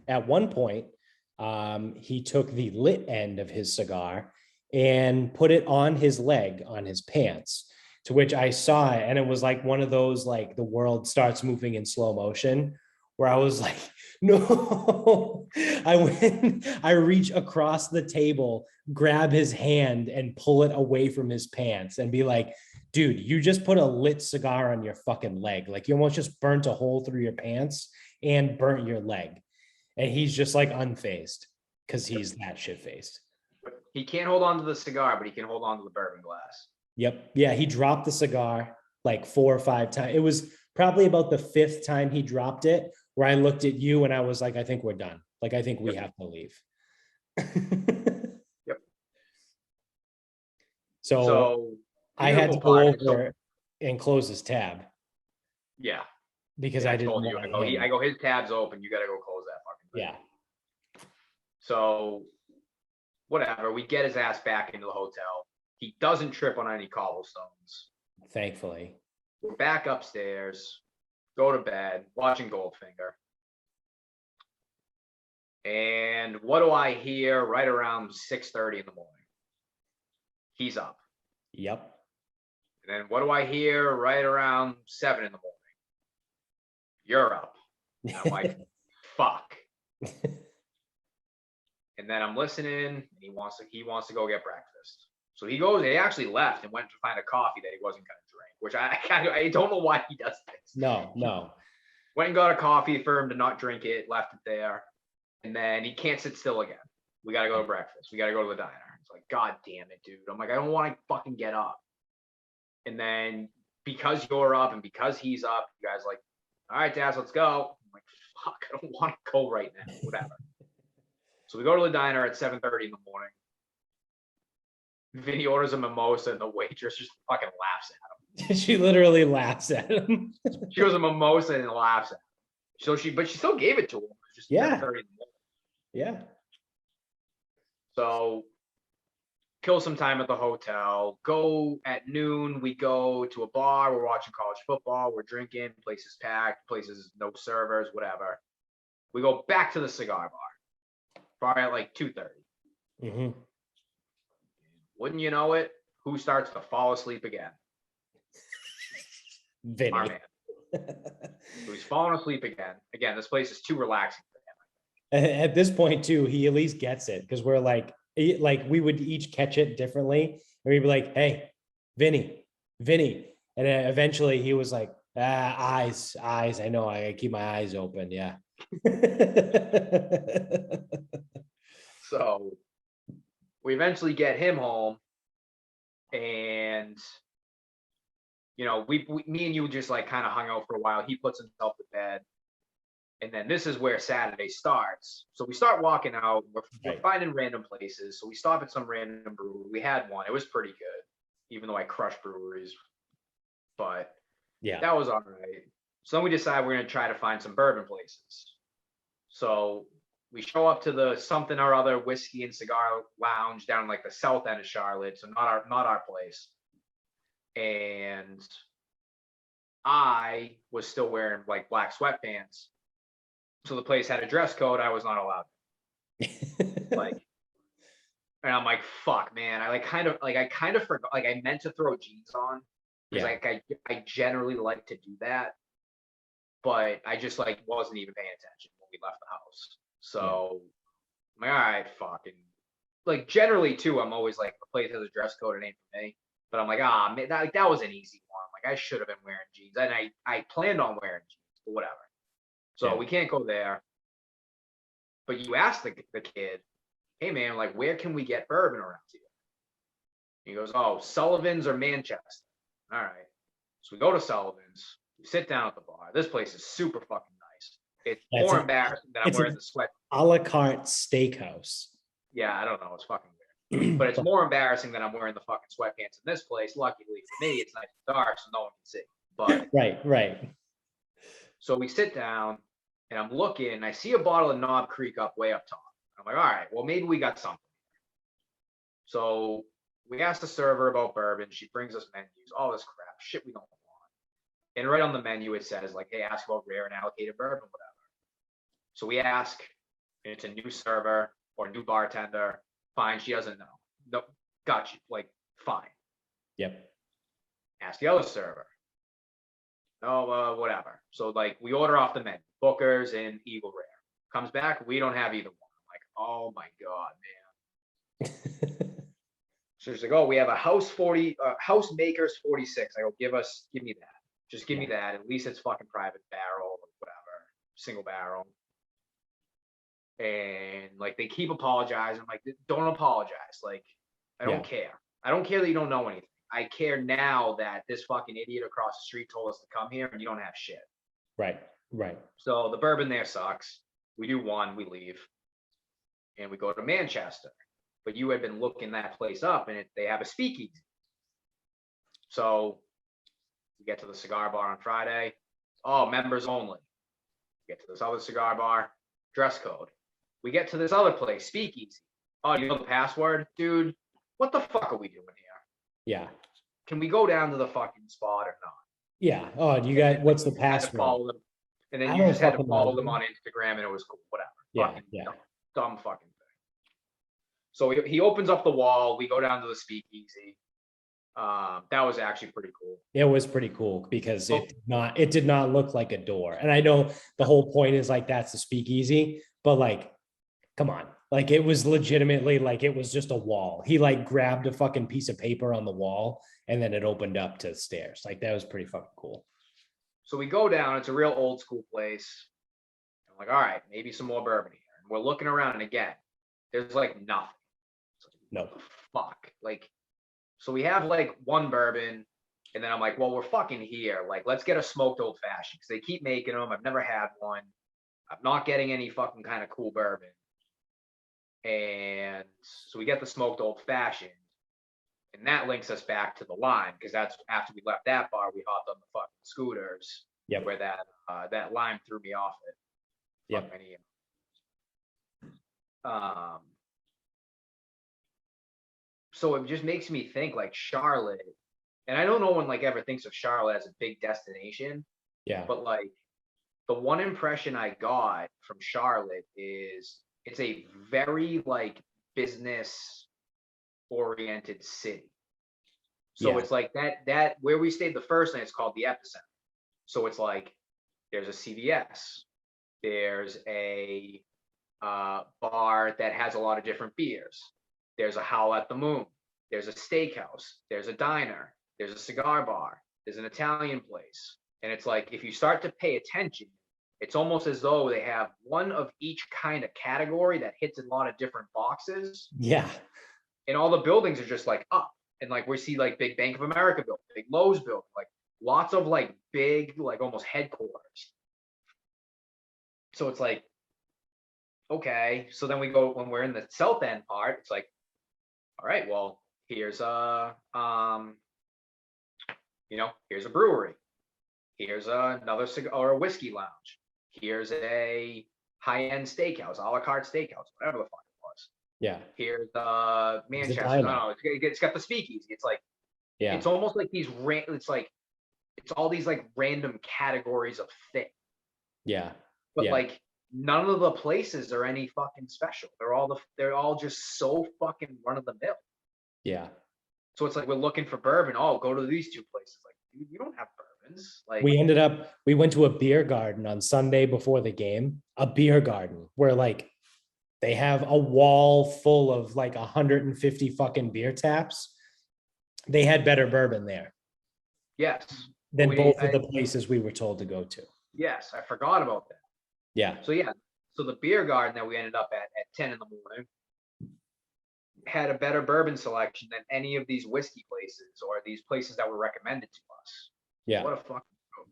At one point, he took the lit end of his cigar and put it on his leg, on his pants, to which I saw it. And it was like one of those, like the world starts moving in slow motion, where I was like, no. I reach across the table, grab his hand and pull it away from his pants and be like, dude, you just put a lit cigar on your fucking leg. Like you almost just burnt a hole through your pants and burnt your leg. And he's just like unfazed because he's that shit faced. He can't hold on to the cigar, but he can hold on to the bourbon glass. Yep. Yeah. He dropped the cigar like 4 or 5 times. It was probably about the 5th time he dropped it where I looked at you and I was like, I think we're done. Like, I think we have to leave. Yep. So I had to go over and close his tab. Yeah. Because I didn't told you, I go, his tab's open. You got to go close that fucking thing. Yeah. So whatever, we get his ass back into the hotel. He doesn't trip on any cobblestones. Thankfully. We're back upstairs, go to bed, watching Goldfinger. And what do I hear right around 6:30 in the morning? He's up. Yep. And then what do I hear right around 7 in the morning? You're up. And I'm like, fuck. And then I'm listening, and he wants to go get breakfast. So he actually left and went to find a coffee that he wasn't going to drink, which I don't know why he does this. No. Went and got a coffee for him to not drink it, left it there. And then he can't sit still again. We got to go to breakfast. We got to go to the diner. It's like, God damn it, dude. I'm like, I don't want to fucking get up. And then because you're up and because he's up, you guys like, all right, Daz, let's go. I'm like, fuck, I don't want to go right now. Whatever. So we go to the diner at 7:30 in the morning. Vinny orders a mimosa and the waitress just fucking laughs at him. She literally laughs at him. She goes a mimosa and laughs at him. But she still gave it to him. It was just 7:30 in the morning. Yeah. So kill some time at the hotel. Go at noon. We go to a bar. We're watching college football. We're drinking. Place is packed. Places no servers. Whatever. We go back to the cigar bar. Probably at like 2:30. Mm-hmm. Wouldn't you know it? Who starts to fall asleep again? Vinny. Our man. So he's falling asleep again. Again, this place is too relaxing for him. At this point, too, he at least gets it because we're like we would each catch it differently. And we'd be like, hey, Vinny. And then eventually he was like, eyes. I know. I keep my eyes open. Yeah. So we eventually get him home, and me and you just like kind of hung out for a while. He puts himself to bed, and then this is where Saturday starts. So we start walking out. We're finding random places. So we stop at some random brewery. We had one. It was pretty good, even though I crush breweries, but yeah, that was all right. So then we decide we're going to try to find some bourbon places. So we show up to the something or other whiskey and cigar lounge down like the south end of Charlotte. So not our place. And I was still wearing like black sweatpants. So the place had a dress code. I was not allowed. And I'm like, fuck, man. I kind of forgot. Like I meant to throw jeans on. Because I generally like to do that. But I just like wasn't even paying attention when we left the house. So I'm like, all right, fucking. Like generally too, I'm always like, the place has a dress code, it ain't for me. But I'm like, man, that was an easy one. Like I should have been wearing jeans, and I planned on wearing jeans, but whatever. So we can't go there. But you ask the kid, hey man, like where can we get bourbon around here? He goes, oh, Sullivan's or Manchester. All right. So we go to Sullivan's. We sit down at the bar. This place is super fucking nice. It's more embarrassing that I'm wearing the sweat. A la carte steakhouse. Yeah, I don't know. It's fucking weird. But it's more embarrassing that I'm wearing the fucking sweatpants in this place. Luckily for me, it's nice and dark, so no one can see. But right. So we sit down, and I'm looking, and I see a bottle of Knob Creek up way up top. I'm like, all right, well, maybe we got something. So we asked the server about bourbon. She brings us menus, all this crap, shit we don't want. And right on the menu, it says, like, hey, ask about rare and allocated bourbon, whatever. So we ask, and it's a new server or new bartender. Fine, she doesn't know. Nope, got you. Like, fine. Yep. Ask the other server. Oh, whatever. So, like, we order off the menu, Booker's and Eagle Rare. Comes back, we don't have either one. I'm like, oh my God, man. So she's like, oh, we have a House Makers 46. I go, give me that. Just give me that. At least it's fucking private barrel or whatever, single barrel. And like they keep apologizing. I'm like, don't apologize. Like, I don't care. I don't care that you don't know anything. I care now that this fucking idiot across the street told us to come here and you don't have shit. Right. So the bourbon there sucks. We do one, we leave. And we go to Manchester. But you had been looking that place up and they have a speakeasy. So we get to the cigar bar on Friday. Oh, members only. We get to this other cigar bar, dress code. We get to this other place, speakeasy. Oh, you know the password? Dude, what the fuck are we doing here? Yeah. Can we go down to the fucking spot or not? Yeah. Oh, you got, what's the password? And then you just had to follow them on Instagram and it was cool. Whatever. Yeah. Dumb fucking thing. So he opens up the wall. We go down to the speakeasy. That was actually pretty cool. It was pretty cool because it did not look like a door. And I know the whole point is like, that's the speakeasy, but like, come on, Like it was legitimately like it was just a wall. He like grabbed a fucking piece of paper on the wall and then it opened up to stairs. Like that was pretty fucking cool. So we go down. It's a real old school place. I'm like, all right, maybe some more bourbon here. And we're looking around, and again, there's like nothing. No. Fuck. Like, so we have like one bourbon, and then I'm like, well, we're fucking here. Like, let's get a smoked old fashioned because they keep making them. I've never had one. I'm not getting any fucking kind of cool bourbon. And so we get the smoked old fashioned, and that links us back to the lime because that's after we left that bar, we hopped on the fucking scooters. Yep. Where that lime threw me off it. Yep. So it just makes me think like Charlotte, and I don't know one like ever thinks of Charlotte as a big destination. Yeah. But like the one impression I got from Charlotte is it's a very like business oriented city. So it's like that where we stayed the first night, it's called the Epicenter. So it's like there's a CVS, there's a bar that has a lot of different beers. There's a Howl at the Moon. There's a steakhouse. There's a diner. There's a cigar bar. There's an Italian place. And it's like, if you start to pay attention, it's almost as though they have one of each kind of category that hits a lot of different boxes. Yeah. And all the buildings are just like up. And like we see like big Bank of America building, big Lowe's building, like lots of like big, like almost headquarters. So it's like, okay. So then we go, when we're in the south end part, it's like, all right, well, here's here's a brewery. Here's another cigar or a whiskey lounge. Here's a high-end steakhouse, a la carte steakhouse, whatever the fuck it was. Yeah. Here's Manchester. I don't know. It's got the speakeasy. It's like, yeah, it's almost like it's all these like random categories of thing. Yeah. But yeah. like none of the places are any fucking special. They're all just so fucking run of the mill. Yeah. So it's like we're looking for bourbon. Oh, go to these two places. Like, dude, you don't have bourbons. Like we went to a beer garden on Sunday before the game, a beer garden where like they have a wall full of like 150 fucking beer taps. They had better bourbon there. Yes. Than both of the places we were told to go to. Yes, I forgot about that. Yeah. So the beer garden that we ended up at 10 in the morning had a better bourbon selection than any of these whiskey places or these places that were recommended to us. Yeah. What a fucking move.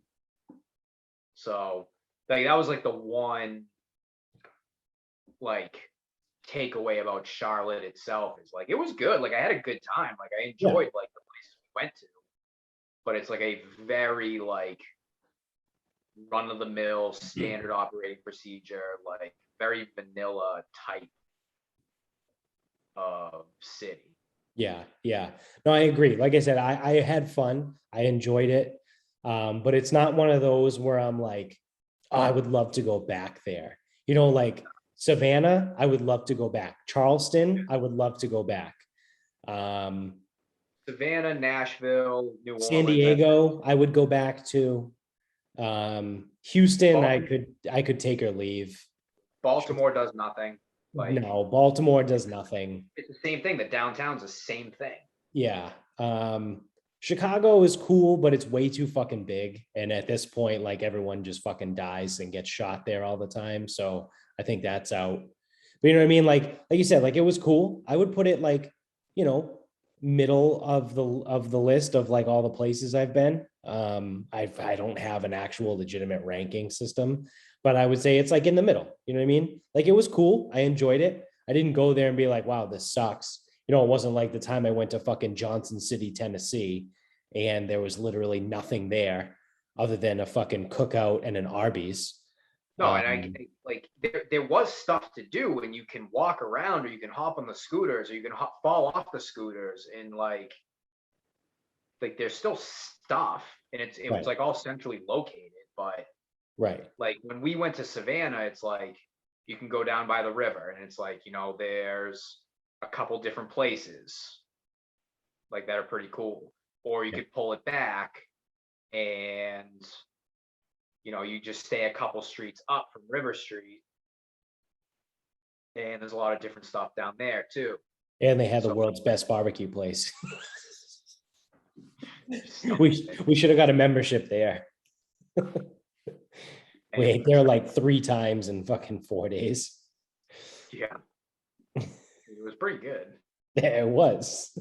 So like that was like the one like takeaway about Charlotte itself is like it was good. Like I had a good time. Like I enjoyed like the places we went to. But it's like a very like run of the mill standard operating procedure, like very vanilla type of city. Yeah. Yeah. No, I agree. Like I said, I had fun. I enjoyed it. But it's not one of those where I'm like, oh, I would love to go back there. You know, like Savannah, I would love to go back. Charleston, I would love to go back. Savannah, Nashville, New Orleans. San Diego, I would go back to. Houston, I could take or leave. Baltimore does nothing. Like, no, Baltimore does nothing. It's the same thing. The downtown's the same thing. Yeah. Chicago is cool, but it's way too fucking big. And at this point, like everyone just fucking dies and gets shot there all the time. So I think that's out. But you know what I mean? Like you said, like it was cool. I would put it like, you know, middle of the list of like all the places I've been. I don't have an actual legitimate ranking system, but I would say it's like in the middle. You know what I mean? Like it was cool. I enjoyed it. I didn't go there and be like, wow, this sucks. You know, it wasn't like the time I went to fucking Johnson City, Tennessee, and there was literally nothing there other than a fucking cookout and an Arby's. No, and I like there was stuff to do, and you can walk around, or you can hop on the scooters, or you can fall off the scooters, and like there's still stuff, and it was like all centrally located. But like when we went to Savannah, it's like you can go down by the river, and it's like there's a couple different places like that are pretty cool, or you could pull it back and you just stay a couple streets up from River Street And there's a lot of different stuff down there too. And they had the So- world's best barbecue place. We should have got a membership there. We ate there like 3 times in fucking 4 days. Yeah. It was pretty good. Yeah, it was.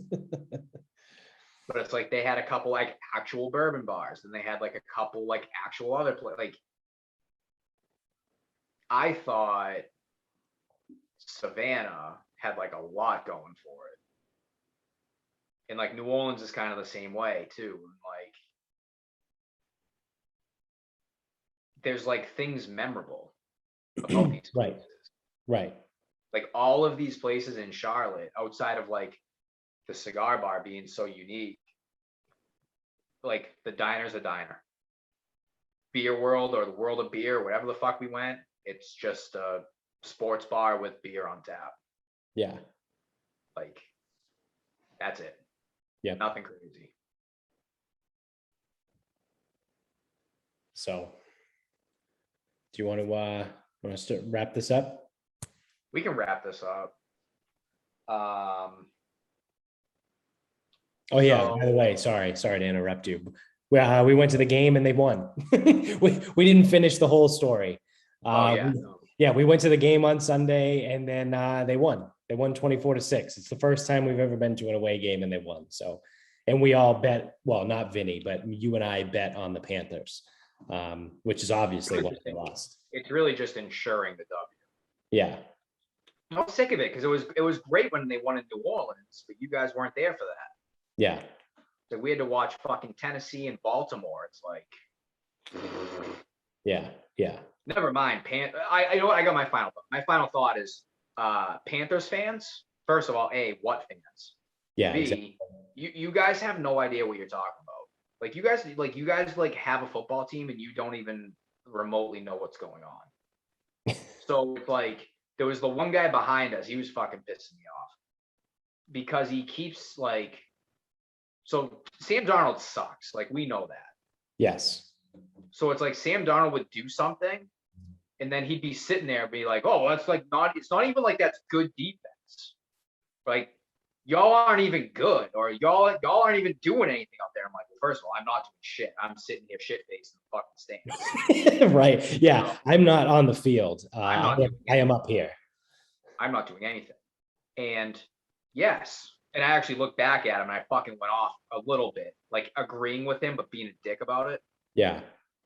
But it's like they had a couple like actual bourbon bars, and they had like a couple like actual other like I thought Savannah had like a lot going for it. And like New Orleans is kind of the same way too. And like there's like things memorable about these Right. places. Right. Like all of these places in Charlotte, outside of like the cigar bar being so unique, like the diner's a diner. Beer World or the World of Beer, whatever the fuck we went, it's just a sports bar with beer on tap. Yeah. Like that's it. Yeah. Nothing crazy. So do you want to wrap this up? We can wrap this up. Oh yeah, by the way, sorry to interrupt you. We went to the game and they won. we didn't finish the whole story. We went to the game on Sunday and then they won. They won 24-6. It's the first time we've ever been to an away game and they won. So, and we all bet, well, not Vinny, but you and I bet on the Panthers, which is obviously why they lost. It's really just ensuring the W. Yeah. I'm sick of it because it was great when they won in New Orleans, but you guys weren't there for that. Yeah. So we had to watch fucking Tennessee and Baltimore. It's like, yeah. never mind. I know what I got. My final thought. My final thought is, Panthers fans. First of all, A, what fans? Yeah. B, exactly. you guys have no idea what you're talking about. Like you guys have a football team and you don't even remotely know what's going on. So it's like there was the one guy behind us. He was fucking pissing me off because he keeps like. So Sam Darnold sucks. Like we know that. Yes. So it's like Sam Darnold would do something, and then he'd be sitting there and be like, "Oh, that's like not. It's not even like that's good defense. Like y'all aren't even good, or y'all aren't even doing anything out there." I'm like, well, first of all, I'm not doing shit. I'm sitting here shit faced in the fucking stands. Right. Yeah. So, I'm not on the field. I am up here. I'm not doing anything. And yes. And I actually looked back at him and I fucking went off a little bit, like agreeing with him, but being a dick about it. Yeah.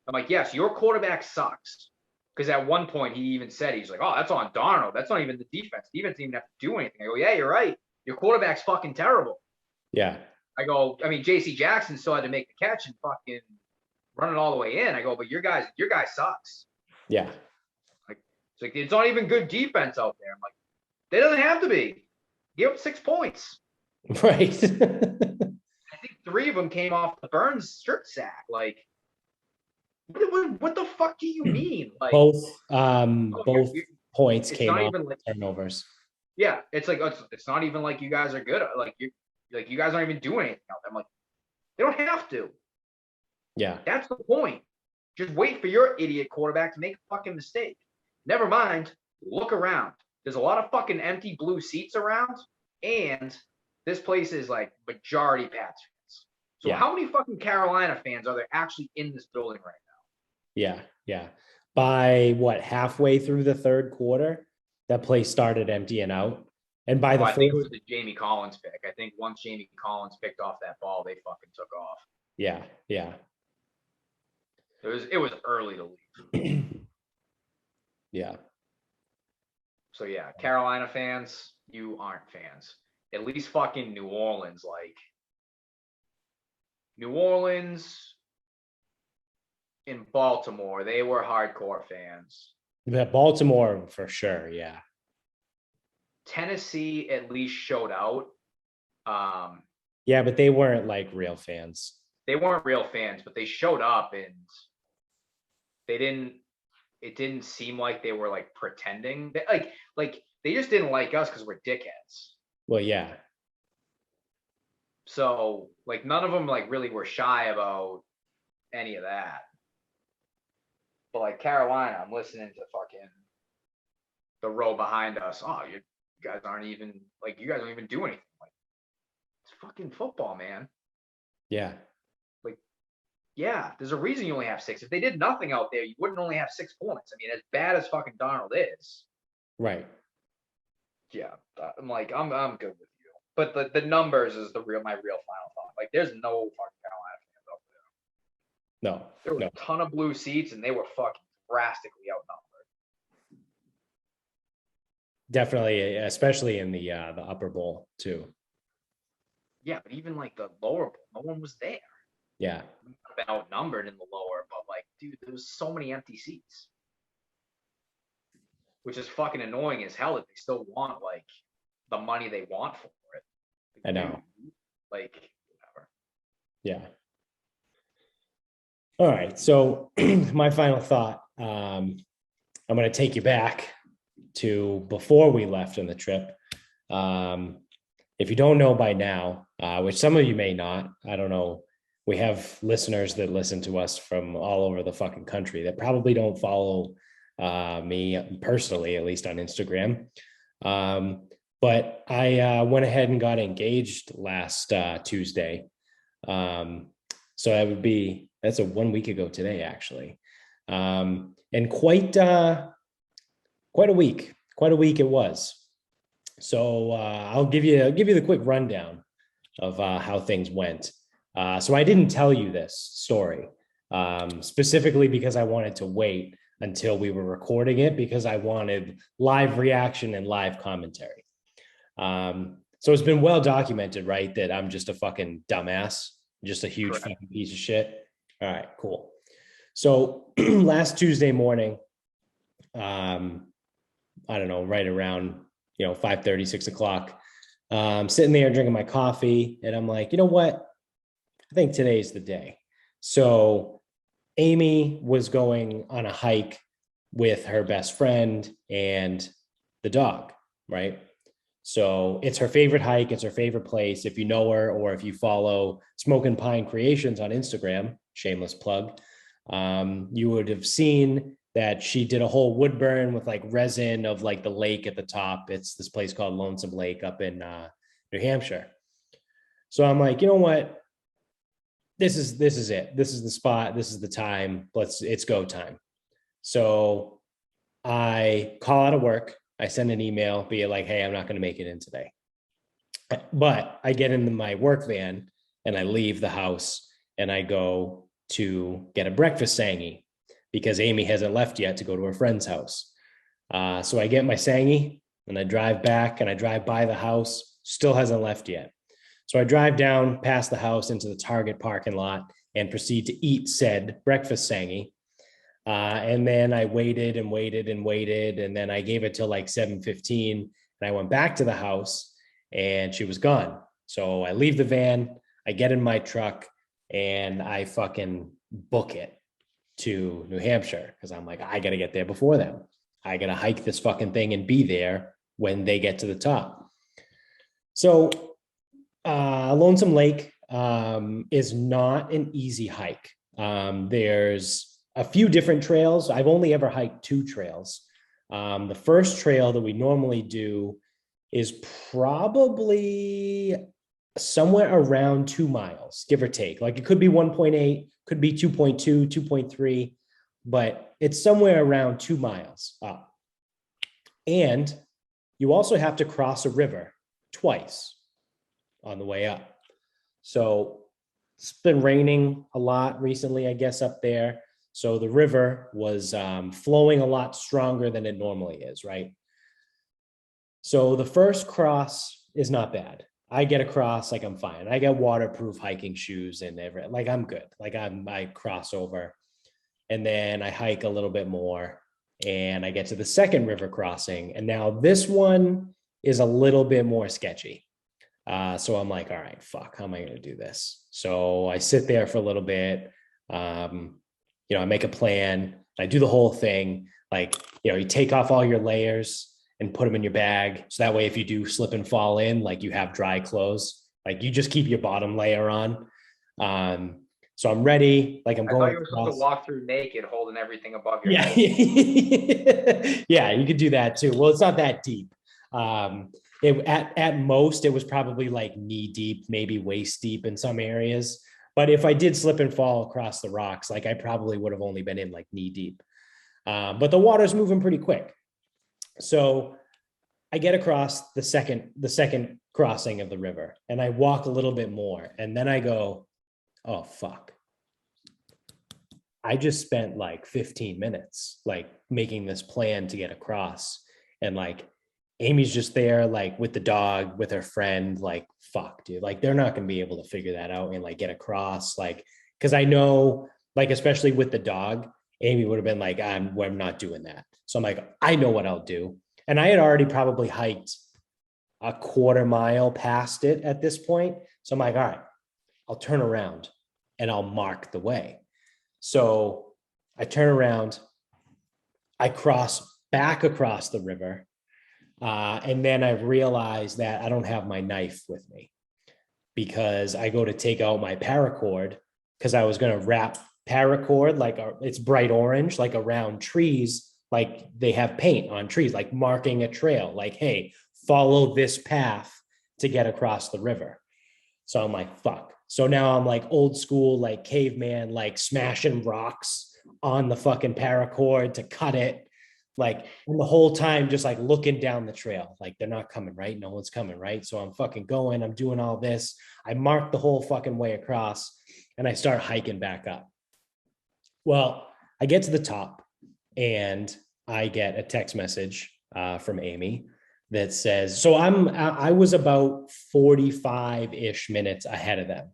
I'm like, yes, your quarterback sucks. Because at one point he even said, he's like, oh, that's on Darnold. That's not even the defense. The defense didn't even have to do anything. I go, yeah, you're right. Your quarterback's fucking terrible. Yeah. I go, I mean, JC Jackson still had to make the catch and fucking run it all the way in. I go, but your guy sucks. Yeah. Like it's not even good defense out there. I'm like, they doesn't have to be. Give up 6 points. Right. I think 3 of them came off the Burns strip sack. Like, what the fuck do you mean? Like both points it's came not off even like turnovers. yeah, it's like it's not even like you guys are good. Like you guys aren't even doing anything out there. I'm like, they don't have to. Yeah. That's the point. Just wait for your idiot quarterback to make a fucking mistake. Never mind. Look around. There's a lot of fucking empty blue seats around, and this place is like majority Pats fans. So Yeah. how many fucking Carolina fans are there actually in this building right now? Yeah. By what, halfway through the third quarter, that place started emptying out. And by the I think it fourth, was the Jamie Collins pick. I think once Jamie Collins picked off that ball, they fucking took off. yeah. It was early to leave. Yeah. So yeah, Carolina fans, you aren't fans. At least fucking New Orleans, like New Orleans in Baltimore, they were hardcore fans. Baltimore for sure. Yeah. Tennessee at least showed out. Yeah, but they weren't like real fans. They weren't real fans, but they showed up and it didn't seem like they were like pretending. Like they just didn't like us because we're dickheads. Well, yeah. So like none of them like really were shy about any of that. But like Carolina, I'm listening to fucking the row behind us, oh, you guys aren't even like, you guys don't even do anything. Like, it's fucking football, man. Yeah. Like, yeah, there's a reason you only have 6. If they did nothing out there, you wouldn't only have 6 points. I mean, as bad as fucking Darnold is. Right. Yeah, I'm like, I'm good with you. But the numbers is my real final thought. Like, there's no fucking Carolina fans out there. No. There were No. a ton of blue seats, and they were fucking drastically outnumbered. Definitely, especially in the upper bowl too. Yeah, but even like the lower bowl, no one was there. Yeah. We could have been outnumbered in the lower, but like, dude, there was so many empty seats, which is fucking annoying as hell that they still want like the money they want for it. Like, I know. dude, like, whatever. Yeah. All right. So my final thought, I'm going to take you back to before we left on the trip. If you don't know by now, which some of you may not, I don't know. We have listeners that listen to us from all over the fucking country that probably don't follow me personally, at least on Instagram. But I went ahead and got engaged last Tuesday. So that's a 1 week ago today, actually. And quite a week it was. So I'll give you the quick rundown of how things went. So I didn't tell you this story specifically because I wanted to wait until we were recording it, because I wanted live reaction and live commentary. So it's been well documented, right, that I'm just a fucking dumbass, just a huge fucking piece of shit. All right, cool. So last Tuesday morning, I don't know, right around 5:30, 6 o'clock, sitting there drinking my coffee, and I'm like, you know what? I think today's the day. So Amy was going on a hike with her best friend and the dog, right? So it's her favorite hike. It's her favorite place. If you know her, or if you follow Smokin' Pine Creations on Instagram, shameless plug, you would have seen that she did a whole wood burn with like resin of like the lake at the top. It's this place called Lonesome Lake up in New Hampshire. So I'm like, you know what? This is it. This is the spot. This is the time. It's go time. So I call out of work. I send an email, be like, hey, I'm not going to make it in today. But I get into my work van and I leave the house and I go to get a breakfast sangy because Amy hasn't left yet to go to her friend's house. So I get my sangy and I drive back and I drive by the house, still hasn't left yet. So I drive down past the house into the Target parking lot and proceed to eat said breakfast sangy. And then I waited and waited and waited. And then I gave it till like 7:15 and I went back to the house and she was gone. So I leave the van, I get in my truck and I fucking book it to New Hampshire because I'm like, I got to get there before them. I got to hike this fucking thing and be there when they get to the top. So Lonesome Lake is not an easy hike. There's a few different trails. I've only ever hiked 2 trails. The first trail that we normally do is probably somewhere around 2 miles, give or take. Like it could be 1.8, could be 2.2, 2.3, but it's somewhere around 2 miles up. And you also have to cross a river twice on the way up. So it's been raining a lot recently, I guess, up there. So the river was flowing a lot stronger than it normally is, right? So the first cross is not bad. I get across, like I'm fine. I got waterproof hiking shoes and everything. Like I'm good. Like I cross over and then I hike a little bit more and I get to the second river crossing. And now this one is a little bit more sketchy. So I'm like, all right, fuck, how am I going to do this? So I sit there for a little bit. I make a plan. I do the whole thing. Like, you take off all your layers and put them in your bag. So that way, if you do slip and fall in, like you have dry clothes, like you just keep your bottom layer on. So I'm ready, like I'm I thought going you were supposed to across. walk through naked, holding everything above your Yeah. head. Yeah, you could do that too. Well, it's not that deep. At most, it was probably like knee deep, maybe waist deep in some areas. But if I did slip and fall across the rocks, like I probably would have only been in like knee deep. But the water's moving pretty quick. So I get across the second crossing of the river, and I walk a little bit more, and then I go, oh fuck. I just spent like 15 minutes like making this plan to get across. And like Amy's just there, like with the dog, with her friend, like, fuck, dude. Like they're not gonna be able to figure that out and like get across. Like, cause I know, like, especially with the dog, Amy would have been like, we're not doing that. So I'm like, I know what I'll do. And I had already probably hiked a quarter mile past it at this point. So I'm like, all right, I'll turn around and I'll mark the way. So I turn around, I cross back across the river, and then I realize that I don't have my knife with me because I go to take out my paracord because I was going to wrap paracord like it's bright orange, like around trees, like they have paint on trees, like marking a trail, like, hey, follow this path to get across the river. So I'm like, fuck. So now I'm like old school, like caveman, like smashing rocks on the fucking paracord to cut it. Like, and the whole time just like looking down the trail, like they're not coming, right? No one's coming, right? So I'm fucking going, I'm doing all this. I mark the whole fucking way across and I start hiking back up. Well, I get to the top and I get a text message from Amy that says, so I was about 45-ish minutes ahead of them.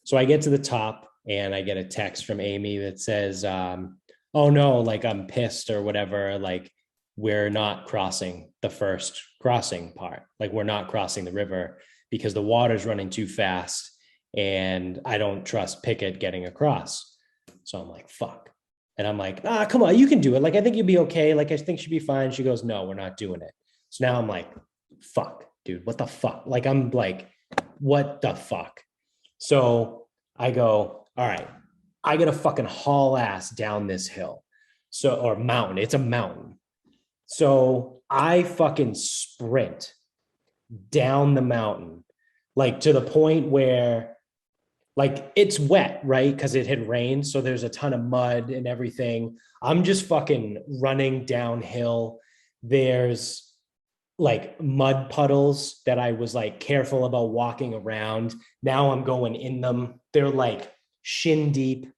So I get to the top and I get a text from Amy that says, oh no, like I'm pissed or whatever. Like we're not crossing the first crossing part. Like we're not crossing the river because the water's running too fast and I don't trust Pickett getting across. So I'm like, fuck. And I'm like, come on, you can do it. Like, I think you'll be okay. Like, I think she'll be fine. She goes, no, we're not doing it. So now I'm like, fuck, dude, what the fuck? Like, I'm like, what the fuck? So I go, all right, I got to fucking haul ass down this hill. So, or mountain, it's a mountain. So I fucking sprint down the mountain, like to the point where like it's wet, right? Because it had rained. So there's a ton of mud and everything. I'm just fucking running downhill. There's like mud puddles that I was like careful about walking around. Now I'm going in them. They're like shin deep.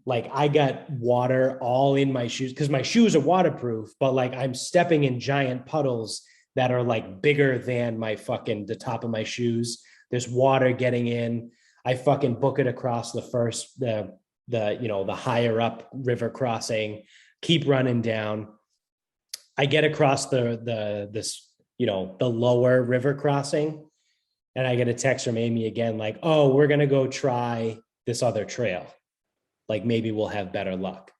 Like I got water all in my shoes because my shoes are waterproof, but like I'm stepping in giant puddles that are like bigger than the top of my shoes. There's water getting in. I fucking book it across the higher up river crossing, keep running down. I get across the lower river crossing and I get a text from Amy again, like, oh, we're going to go try this other trail. Like maybe we'll have better luck.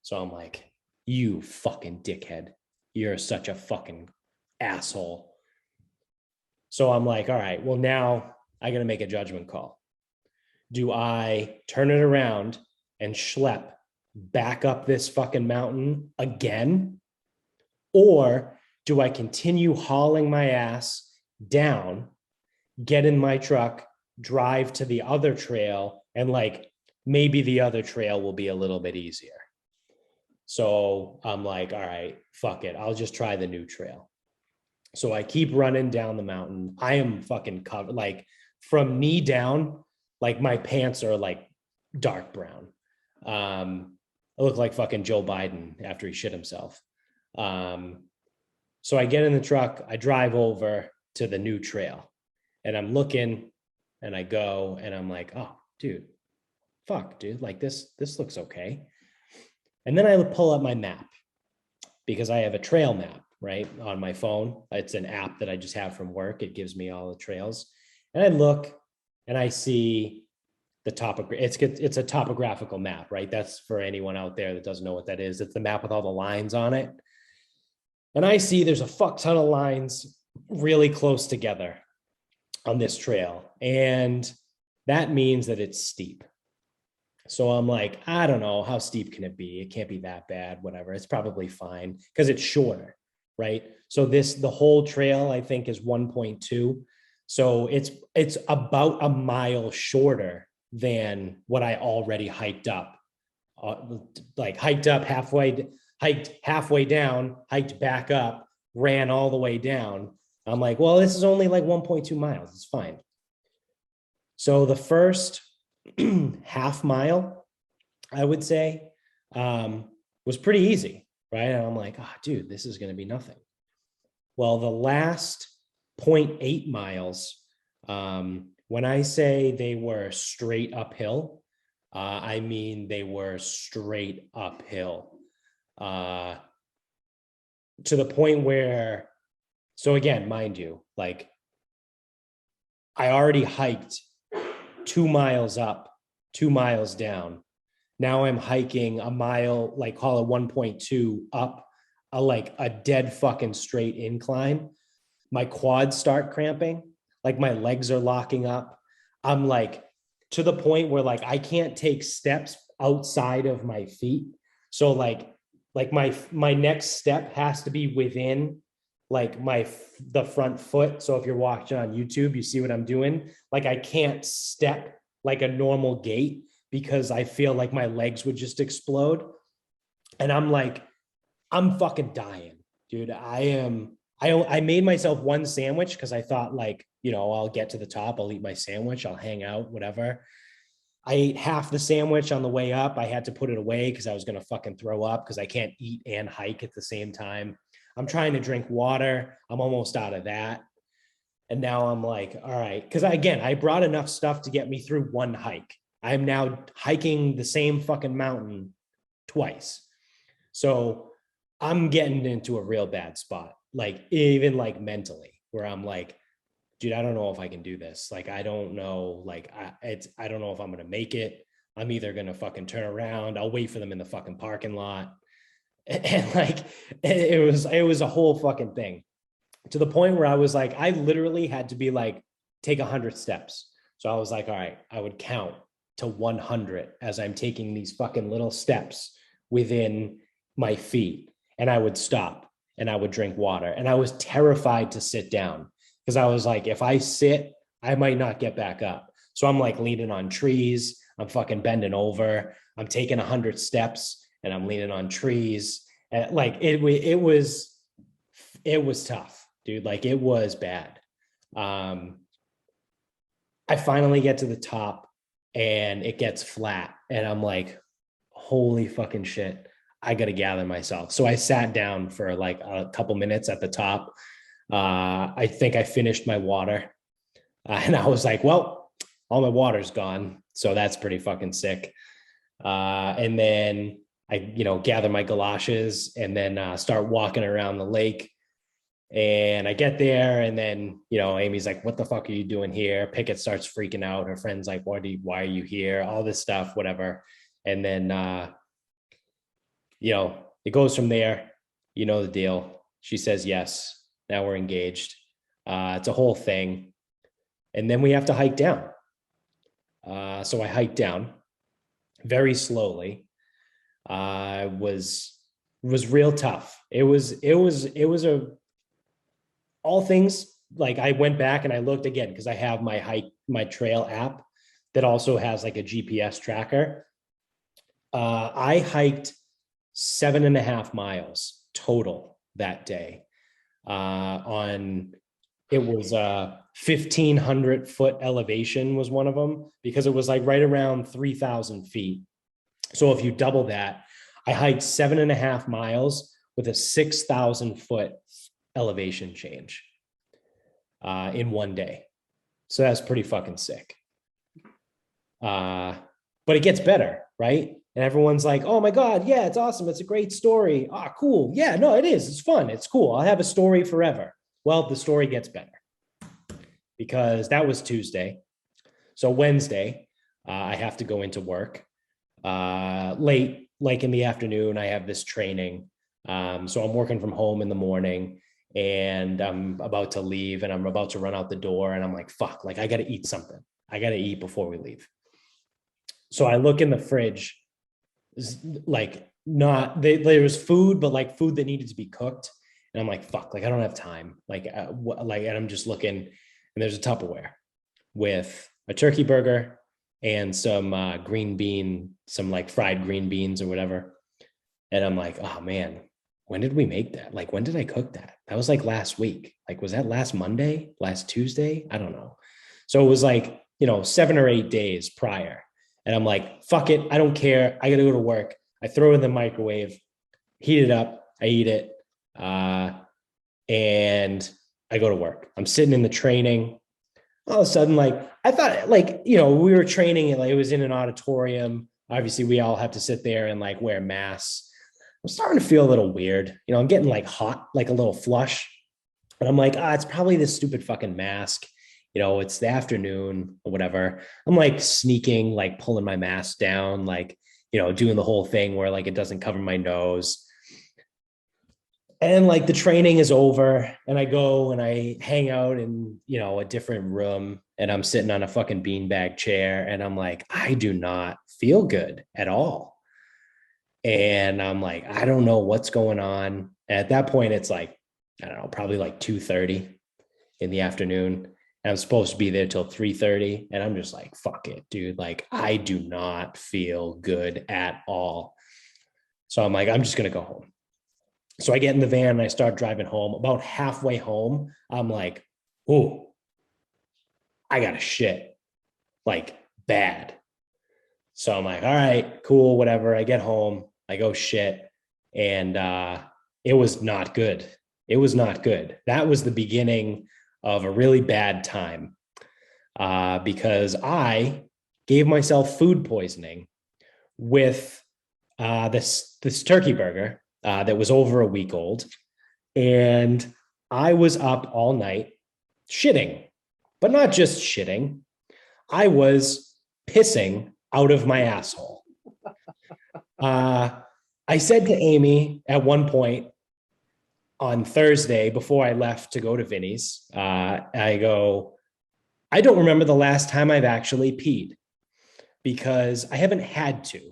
So I'm like, you fucking dickhead. You're such a fucking asshole. So I'm like, all right, well now I got to make a judgment call. Do I turn it around and schlep back up this fucking mountain again? Or do I continue hauling my ass down, get in my truck, drive to the other trail, and like maybe the other trail will be a little bit easier? So I'm like, all right, fuck it. I'll just try the new trail. So I keep running down the mountain. I am fucking covered, like from knee down, like my pants are like dark brown. I look like fucking Joe Biden after he shit himself. So I get in the truck, I drive over to the new trail and I'm looking and I go and I'm like, oh, dude, fuck, dude, like this looks okay. And then I pull up my map because I have a trail map, right, on my phone. It's an app that I just have from work. It gives me all the trails. And I look and I see it's a topographical map, right? That's for anyone out there that doesn't know what that is. It's the map with all the lines on it. And I see there's a fuck ton of lines really close together on this trail. And that means that it's steep. So I'm like, I don't know, how steep can it be? It can't be that bad, whatever. It's probably fine because it's shorter, right? So the whole trail, I think, is 1.2. So it's about a mile shorter than what I already hiked up. Like hiked up halfway, hiked halfway down, hiked back up, ran all the way down. I'm like, well, this is only like 1.2 miles. It's fine. So the first half mile, I would say, was pretty easy, right? And I'm like, oh, dude, this is going to be nothing. Well, the last 0.8 miles, when I say they were straight uphill, I mean they were straight uphill, to the point where, so again, mind you, like I already hiked 2 miles up, 2 miles down. Now I'm hiking a mile, like call it 1.2 up, like a dead fucking straight incline. My quads start cramping, like my legs are locking up. I'm like to the point where like I can't take steps outside of my feet. So like my next step has to be within like the front foot. So if you're watching on YouTube, you see what I'm doing. Like I can't step like a normal gait because I feel like my legs would just explode. And I'm like, I'm fucking dying, dude. I made myself one sandwich because I thought like, you know, I'll get to the top, I'll eat my sandwich, I'll hang out, whatever. I ate half the sandwich on the way up. I had to put it away because I was going to fucking throw up because I can't eat and hike at the same time. I'm trying to drink water. I'm almost out of that. And now I'm like, all right. Because again, I brought enough stuff to get me through one hike. I'm now hiking the same fucking mountain twice. So I'm getting into a real bad spot, like even like mentally, where I'm like, dude, I don't know if I can do this. Like, I don't know. Like, I don't know if I'm going to make it. I'm either going to fucking turn around. I'll wait for them in the fucking parking lot. And like, it was a whole fucking thing, to the point where I was like, I literally had to be like, take 100 steps. So I was like, all right, I would count to 100 as I'm taking these fucking little steps within my feet. And I would stop and I would drink water. And I was terrified to sit down because I was like, if I sit, I might not get back up. So I'm like leaning on trees. I'm fucking bending over. I'm taking 100 steps and I'm leaning on trees. And like it was tough, dude. Like it was bad. I finally get to the top and it gets flat. And I'm like, holy fucking shit. I got to gather myself. So I sat down for like a couple minutes at the top. I think I finished my water. And I was like, well, all my water's gone. So that's pretty fucking sick. And then I, gather my galoshes and then start walking around the lake. And I get there and then, Amy's like, what the fuck are you doing here? Pickett starts freaking out. Her friend's like, why are you here? All this stuff, whatever. And then, it goes from there. You know the deal. She says yes. Now we're engaged. It's a whole thing. And then we have to hike down. So I hiked down very slowly. Was real tough. It was all things, like I went back and I looked again because I have my trail app that also has like a GPS tracker. I hiked 7.5 miles total that day. It was 1,500 foot elevation was one of them because it was like right around 3,000 feet. So if you double that, I hiked 7.5 miles with a 6,000 foot elevation change in one day. So that's pretty fucking sick. But it gets better, right? And everyone's like, oh my God, yeah, it's awesome. It's a great story. Ah, cool. Yeah, no, it is. It's fun. It's cool. I'll have a story forever. Well, the story gets better because that was Tuesday. So Wednesday, I have to go into work late, like in the afternoon. I have this training. So I'm working from home in the morning and I'm about to leave and I'm about to run out the door and I'm like, fuck, like I got to eat something. I got to eat before we leave. So I look in the fridge, like there was food, but like food that needed to be cooked. And I'm like, fuck, like I don't have time. And I'm just looking, and there's a Tupperware with a turkey burger and some green bean, some like fried green beans or whatever. And I'm like, oh man, when did we make that? Like, when did I cook that? That was like last week. Like, was that last Monday, last Tuesday? I don't know. So it was like, 7 or 8 days prior. And I'm like, fuck it. I don't care. I got to go to work. I throw it in the microwave, heat it up. I eat it. And I go to work. I'm sitting in the training. All of a sudden, like, I thought, like, we were training and like it was in an auditorium. Obviously, we all have to sit there and like wear masks. I'm starting to feel a little weird. I'm getting like hot, like a little flush. And I'm like, it's probably this stupid fucking mask. It's the afternoon or whatever. I'm like sneaking, like pulling my mask down, like, doing the whole thing where like it doesn't cover my nose. And like the training is over and I go and I hang out in, a different room and I'm sitting on a fucking beanbag chair and I'm like, I do not feel good at all. And I'm like, I don't know what's going on. And at that point, it's like, I don't know, probably like 2:30 in the afternoon. And I'm supposed to be there till 3:30. And I'm just like, fuck it, dude. Like, I do not feel good at all. So I'm like, I'm just going to go home. So I get in the van and I start driving home. About halfway home, I'm like, oh, I got to shit. Like, bad. So I'm like, all right, cool, whatever. I get home, I go shit. And it was not good. It was not good. That was the beginning of a really bad time because I gave myself food poisoning with this turkey burger that was over a week old. And I was up all night shitting, but not just shitting. I was pissing out of my asshole. I said to Amy at one point on Thursday before I left to go to Vinny's, I go, I don't remember the last time I've actually peed because I haven't had to,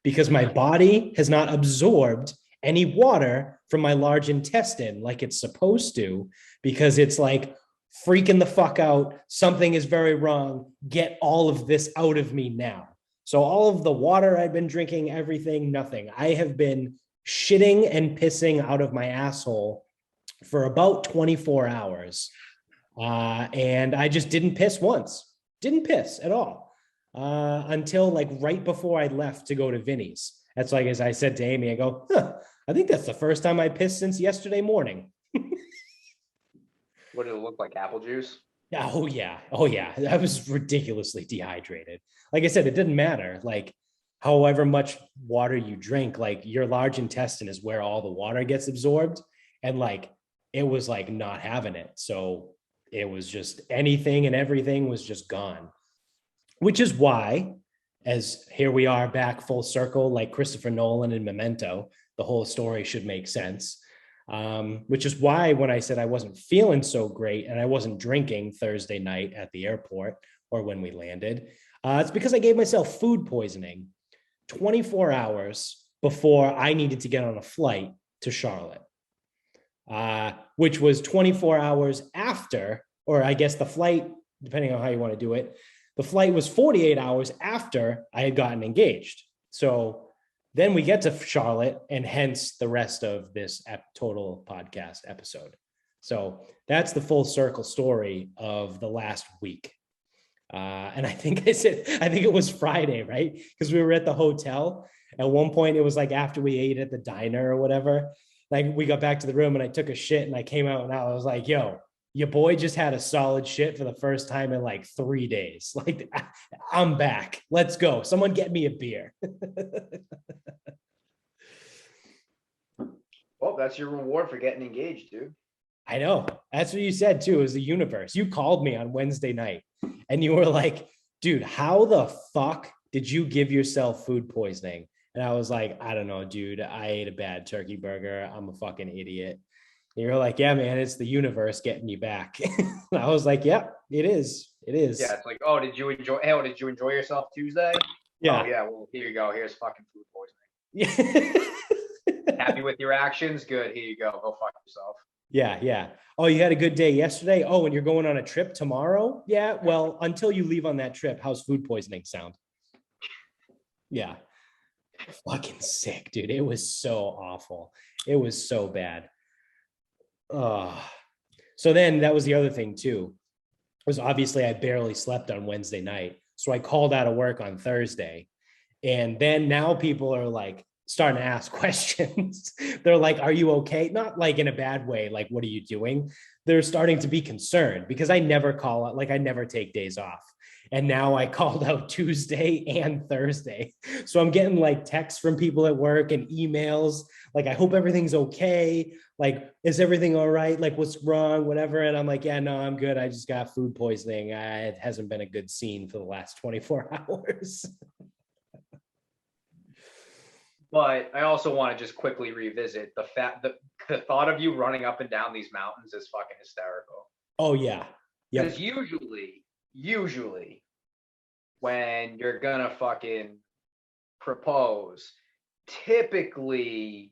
because my body has not absorbed any water from my large intestine like it's supposed to, because it's like freaking the fuck out. Something is very wrong. Get all of this out of me now. So all of the water I've been drinking, everything, nothing. I have been shitting and pissing out of my asshole for about 24 hours. And I just didn't piss once. Didn't piss at all until like right before I left to go to Vinny's. That's like, as I said to Amy, I go, I think that's the first time I pissed since yesterday morning. What did it look like? Apple juice? Oh yeah. I was ridiculously dehydrated. Like I said, it didn't matter. Like however much water you drink, like your large intestine is where all the water gets absorbed. And like, it was like not having it. So it was just anything and everything was just gone, which is why, as here we are back full circle, like Christopher Nolan and Memento, the whole story should make sense. Which is why when I said I wasn't feeling so great and I wasn't drinking Thursday night at the airport or when we landed, it's because I gave myself food poisoning 24 hours before I needed to get on a flight to Charlotte, which was 24 hours after, or I guess the flight, depending on how you want to do it, the flight was 48 hours after I had gotten engaged. So then we get to Charlotte, and hence the rest of this total podcast episode. So that's the full circle story of the last week. And I think it was Friday, right? Because we were at the hotel. At one point, it was like after we ate at the diner or whatever, like we got back to the room and I took a shit and I came out and I was like, yo, your boy just had a solid shit for the first time in like 3 days. Like, I'm back. Let's go. Someone get me a beer. Well, that's your reward for getting engaged, dude. I know. That's what you said too. It was the universe. You called me on Wednesday night and you were like, dude, how the fuck did you give yourself food poisoning? And I was like, I don't know, dude. I ate a bad turkey burger. I'm a fucking idiot. And you're like, yeah, man, it's the universe getting you back. And I was like, yeah, It is. It is. Yeah, it's like, oh, did you enjoy? Hey, did you enjoy yourself Tuesday? Yeah. Oh yeah. Well, here you go. Here's fucking food poisoning. Yeah. Happy with your actions? Good. Here you go. Go fuck yourself. Yeah. Yeah. Oh, you had a good day yesterday? Oh, and you're going on a trip tomorrow? Yeah. Well, until you leave on that trip, how's food poisoning sound? Yeah. Fucking sick, dude. It was so awful. It was so bad. So then that was the other thing too, was obviously I barely slept on Wednesday night. So I called out of work on Thursday. And then now people are like starting to ask questions. They're like, are you okay? Not like in a bad way, like, what are you doing? They're starting to be concerned because I never call out, like I never take days off. And now I called out Tuesday and Thursday. So I'm getting like texts from people at work and emails, like, I hope everything's okay. Like, is everything all right? Like, what's wrong? Whatever. And I'm like, yeah, no, I'm good. I just got food poisoning. It hasn't been a good scene for the last 24 hours. But I also want to just quickly revisit the fact that the thought of you running up and down these mountains is fucking hysterical. Oh yeah. Yep. Because usually when you're gonna fucking propose, typically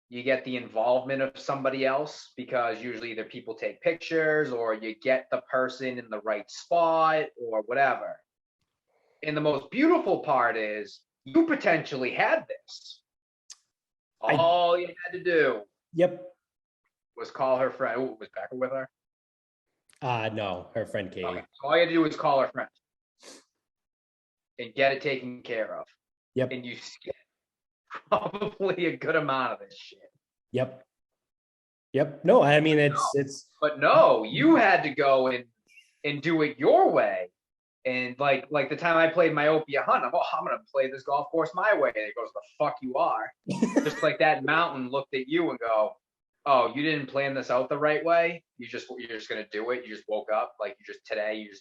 you get the involvement of somebody else because usually either people take pictures or you get the person in the right spot or whatever. And the most beautiful part is you potentially had this. All you had to do was call her friend. Ooh, was Becker with her? No, her friend Katie. Okay. So all you had to do was call her friend and get it taken care of. Yep. And you skip probably a good amount of this shit. Yep. No, I mean it's. But no, you had to go and do it your way. And like the time I played myopia hunt, I'm gonna play this golf course my way. And it goes, the fuck you are. Just like that mountain looked at you and go, oh, you didn't plan this out the right way. You're just gonna do it. You just woke up, like you just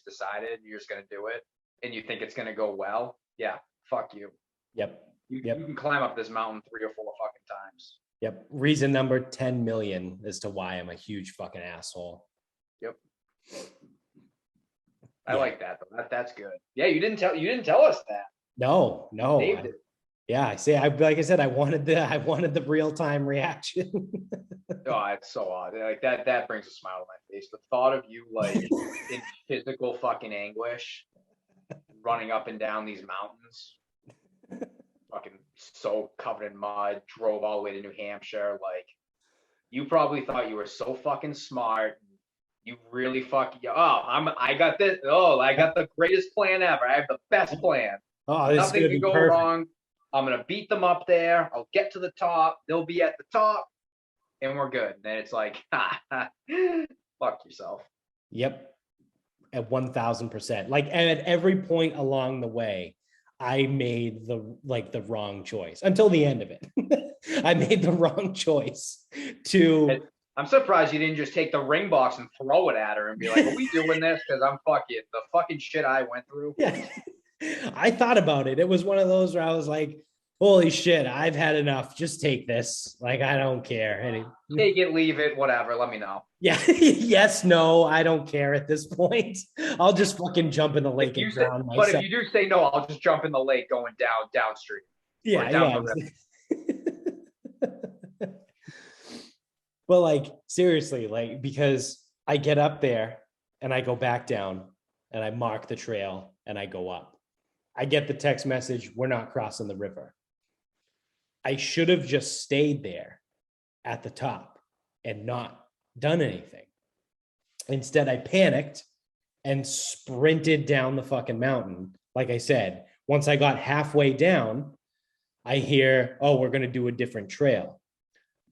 decided you're just gonna do it, and you think it's gonna go well. Yeah, fuck you. Yep. You can climb up this mountain 3 or 4 fucking times. Yep. Reason number 10 million as to why I'm a huge fucking asshole. Yep. I like that though. That's good. Yeah, you didn't tell us that. No. Yeah, I say like I said, I wanted the real-time reaction. Oh, it's so odd. Like that brings a smile to my face. The thought of you like in physical fucking anguish running up and down these mountains, fucking so covered in mud, drove all the way to New Hampshire. Like, you probably thought you were so fucking smart. You really fucking, I got this. Oh, I got the greatest plan ever. I have the best plan. Oh, this Nothing is can go wrong. I'm gonna beat them up there. I'll get to the top. They'll be at the top, and we're good. And it's like, fuck yourself. Yep. At 1000%. Like, and at every point along the way, I made the wrong choice until the end of it. I made the wrong choice to. I'm surprised you didn't just take the ring box and throw it at her and be like, are we doing this? Because I'm fucking the fucking shit I went through. Yeah. I thought about it. It was one of those where I was like, holy shit, I've had enough. Just take this. Like, I don't care. Take it, leave it, whatever. Let me know. Yeah. Yes, no, I don't care at this point. I'll just fucking jump in the lake and drown myself. But if you do say no, I'll just jump in the lake going downstream. Yeah. Down the river. Well, like, seriously, like, because I get up there and I go back down and I mark the trail and I go up. I get the text message, we're not crossing the river. I should have just stayed there at the top and not done anything. Instead, I panicked and sprinted down the fucking mountain. Like I said, once I got halfway down, I hear, oh, we're going to do a different trail.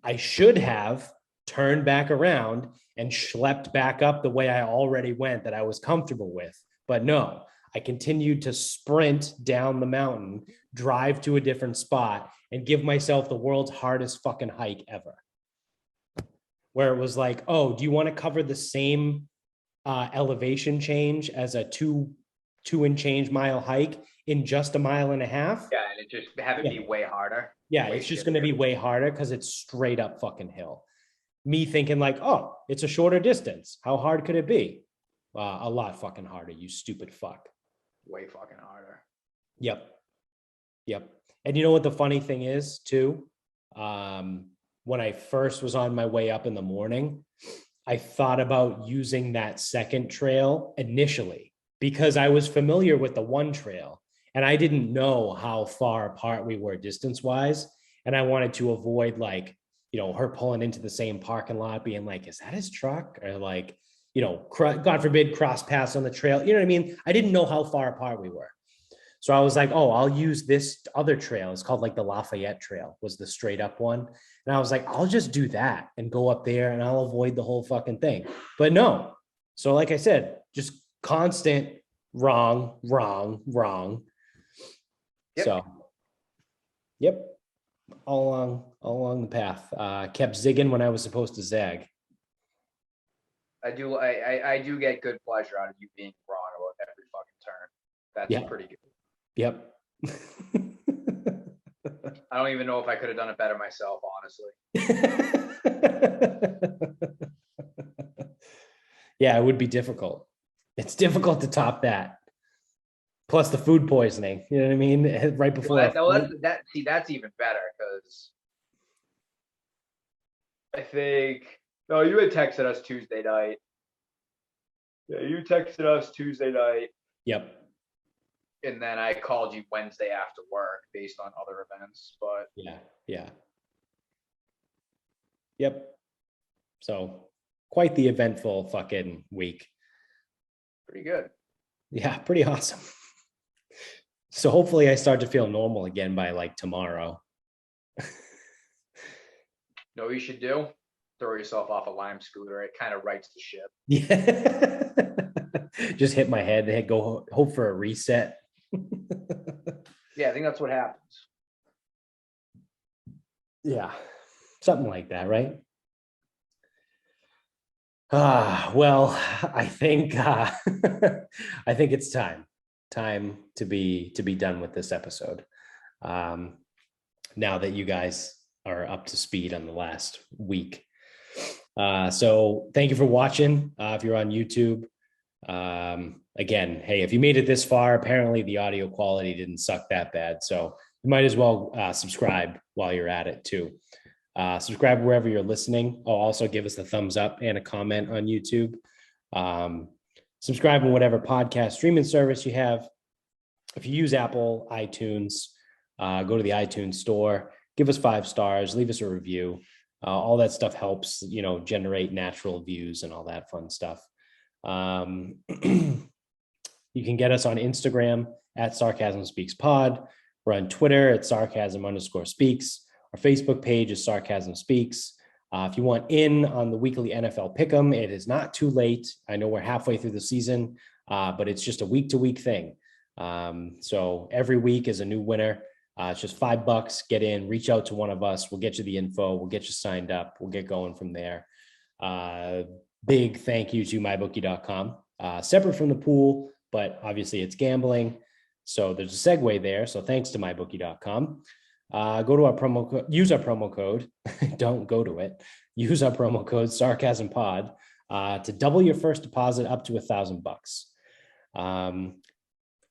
I should have turned back around and schlepped back up the way I already went that I was comfortable with. But no, I continued to sprint down the mountain, drive to a different spot, and give myself the world's hardest fucking hike ever. Where it was like, oh, do you want to cover the same elevation change as a two and change mile hike in just a mile and a half? Yeah, and just have it be way harder. Yeah, it's just going to be way harder because it's straight up fucking hill. Me thinking like, oh, it's a shorter distance. How hard could it be? A lot fucking harder, you stupid fuck. Way fucking harder. Yep. And you know what the funny thing is too? When I first was on my way up in the morning, I thought about using that second trail initially because I was familiar with the one trail and I didn't know how far apart we were distance wise. And I wanted to avoid like, her pulling into the same parking lot being like, is that his truck? Or like, God forbid, cross paths on the trail. You know what I mean? I didn't know how far apart we were. So I was like, oh, I'll use this other trail. It's called like the Lafayette Trail, was the straight up one. And I was like, I'll just do that and go up there and I'll avoid the whole fucking thing. But no. So like I said, just constant wrong. Yep. So, yep. All along the path. Kept zigging when I was supposed to zag. I do get good pleasure out of you being wrong about every fucking turn. That's pretty good. Yep. I don't even know if I could have done it better myself, honestly. Yeah, it would be difficult. It's difficult to top that. Plus the food poisoning, you know what I mean? Right before. That's even better because I think you had texted us Tuesday night. Yeah, you texted us Tuesday night. Yep. And then I called you Wednesday after work based on other events, but yeah. Yep. So quite the eventful fucking week. Pretty good. Yeah, pretty awesome. So hopefully I start to feel normal again by like tomorrow. Know what you should do? Throw yourself off a Lime scooter. It kind of rights the ship. Yeah. Just hit my head, go hope for a reset. Yeah, I think that's what happens. Yeah, something like that, right? Well, I think I think it's time to be done with this episode. Now that you guys are up to speed on the last week. So thank you for watching. If you're on YouTube, again, hey, if you made it this far, apparently the audio quality didn't suck that bad. So you might as well subscribe while you're at it too. Subscribe wherever you're listening. Also give us a thumbs up and a comment on YouTube. Subscribe on whatever podcast streaming service you have. If you use Apple iTunes, go to the iTunes store, give us 5 stars, leave us a review. All that stuff helps, generate natural views and all that fun stuff. You can get us on Instagram at Sarcasm Speaks Pod. We're on Twitter at Sarcasm_speaks. Our Facebook page is Sarcasm Speaks. If you want in on the weekly NFL Pick'em, it is not too late. I know we're halfway through the season, but it's just a week-to-week thing. So every week is a new winner. It's just $5. Get in, reach out to one of us. We'll get you the info. We'll get you signed up. We'll get going from there. Big thank you to mybookie.com. Separate from the pool, but obviously it's gambling. So there's a segue there. So thanks to mybookie.com. Go to our promo code, use our promo code. Don't go to it. Use our promo code SarcasmPod to double your first deposit up to $1,000.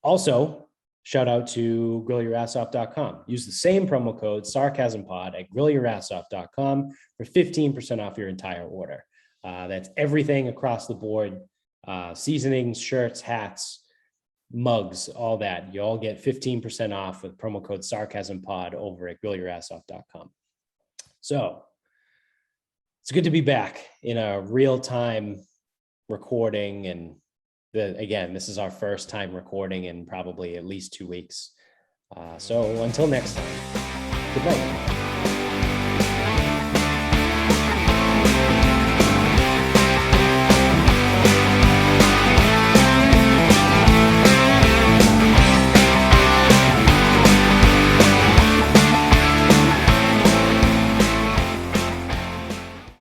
Also, shout out to grillyourassoff.com. Use the same promo code SarcasmPod at grillyourassoff.com for 15% off your entire order. That's everything across the board. Seasonings, shirts, hats, mugs, all that. You all get 15% off with promo code SarcasmPod over at grillyourassoff.com. So it's good to be back in a real-time recording. And again, this is our first time recording in probably at least 2 weeks. So until next time, good night.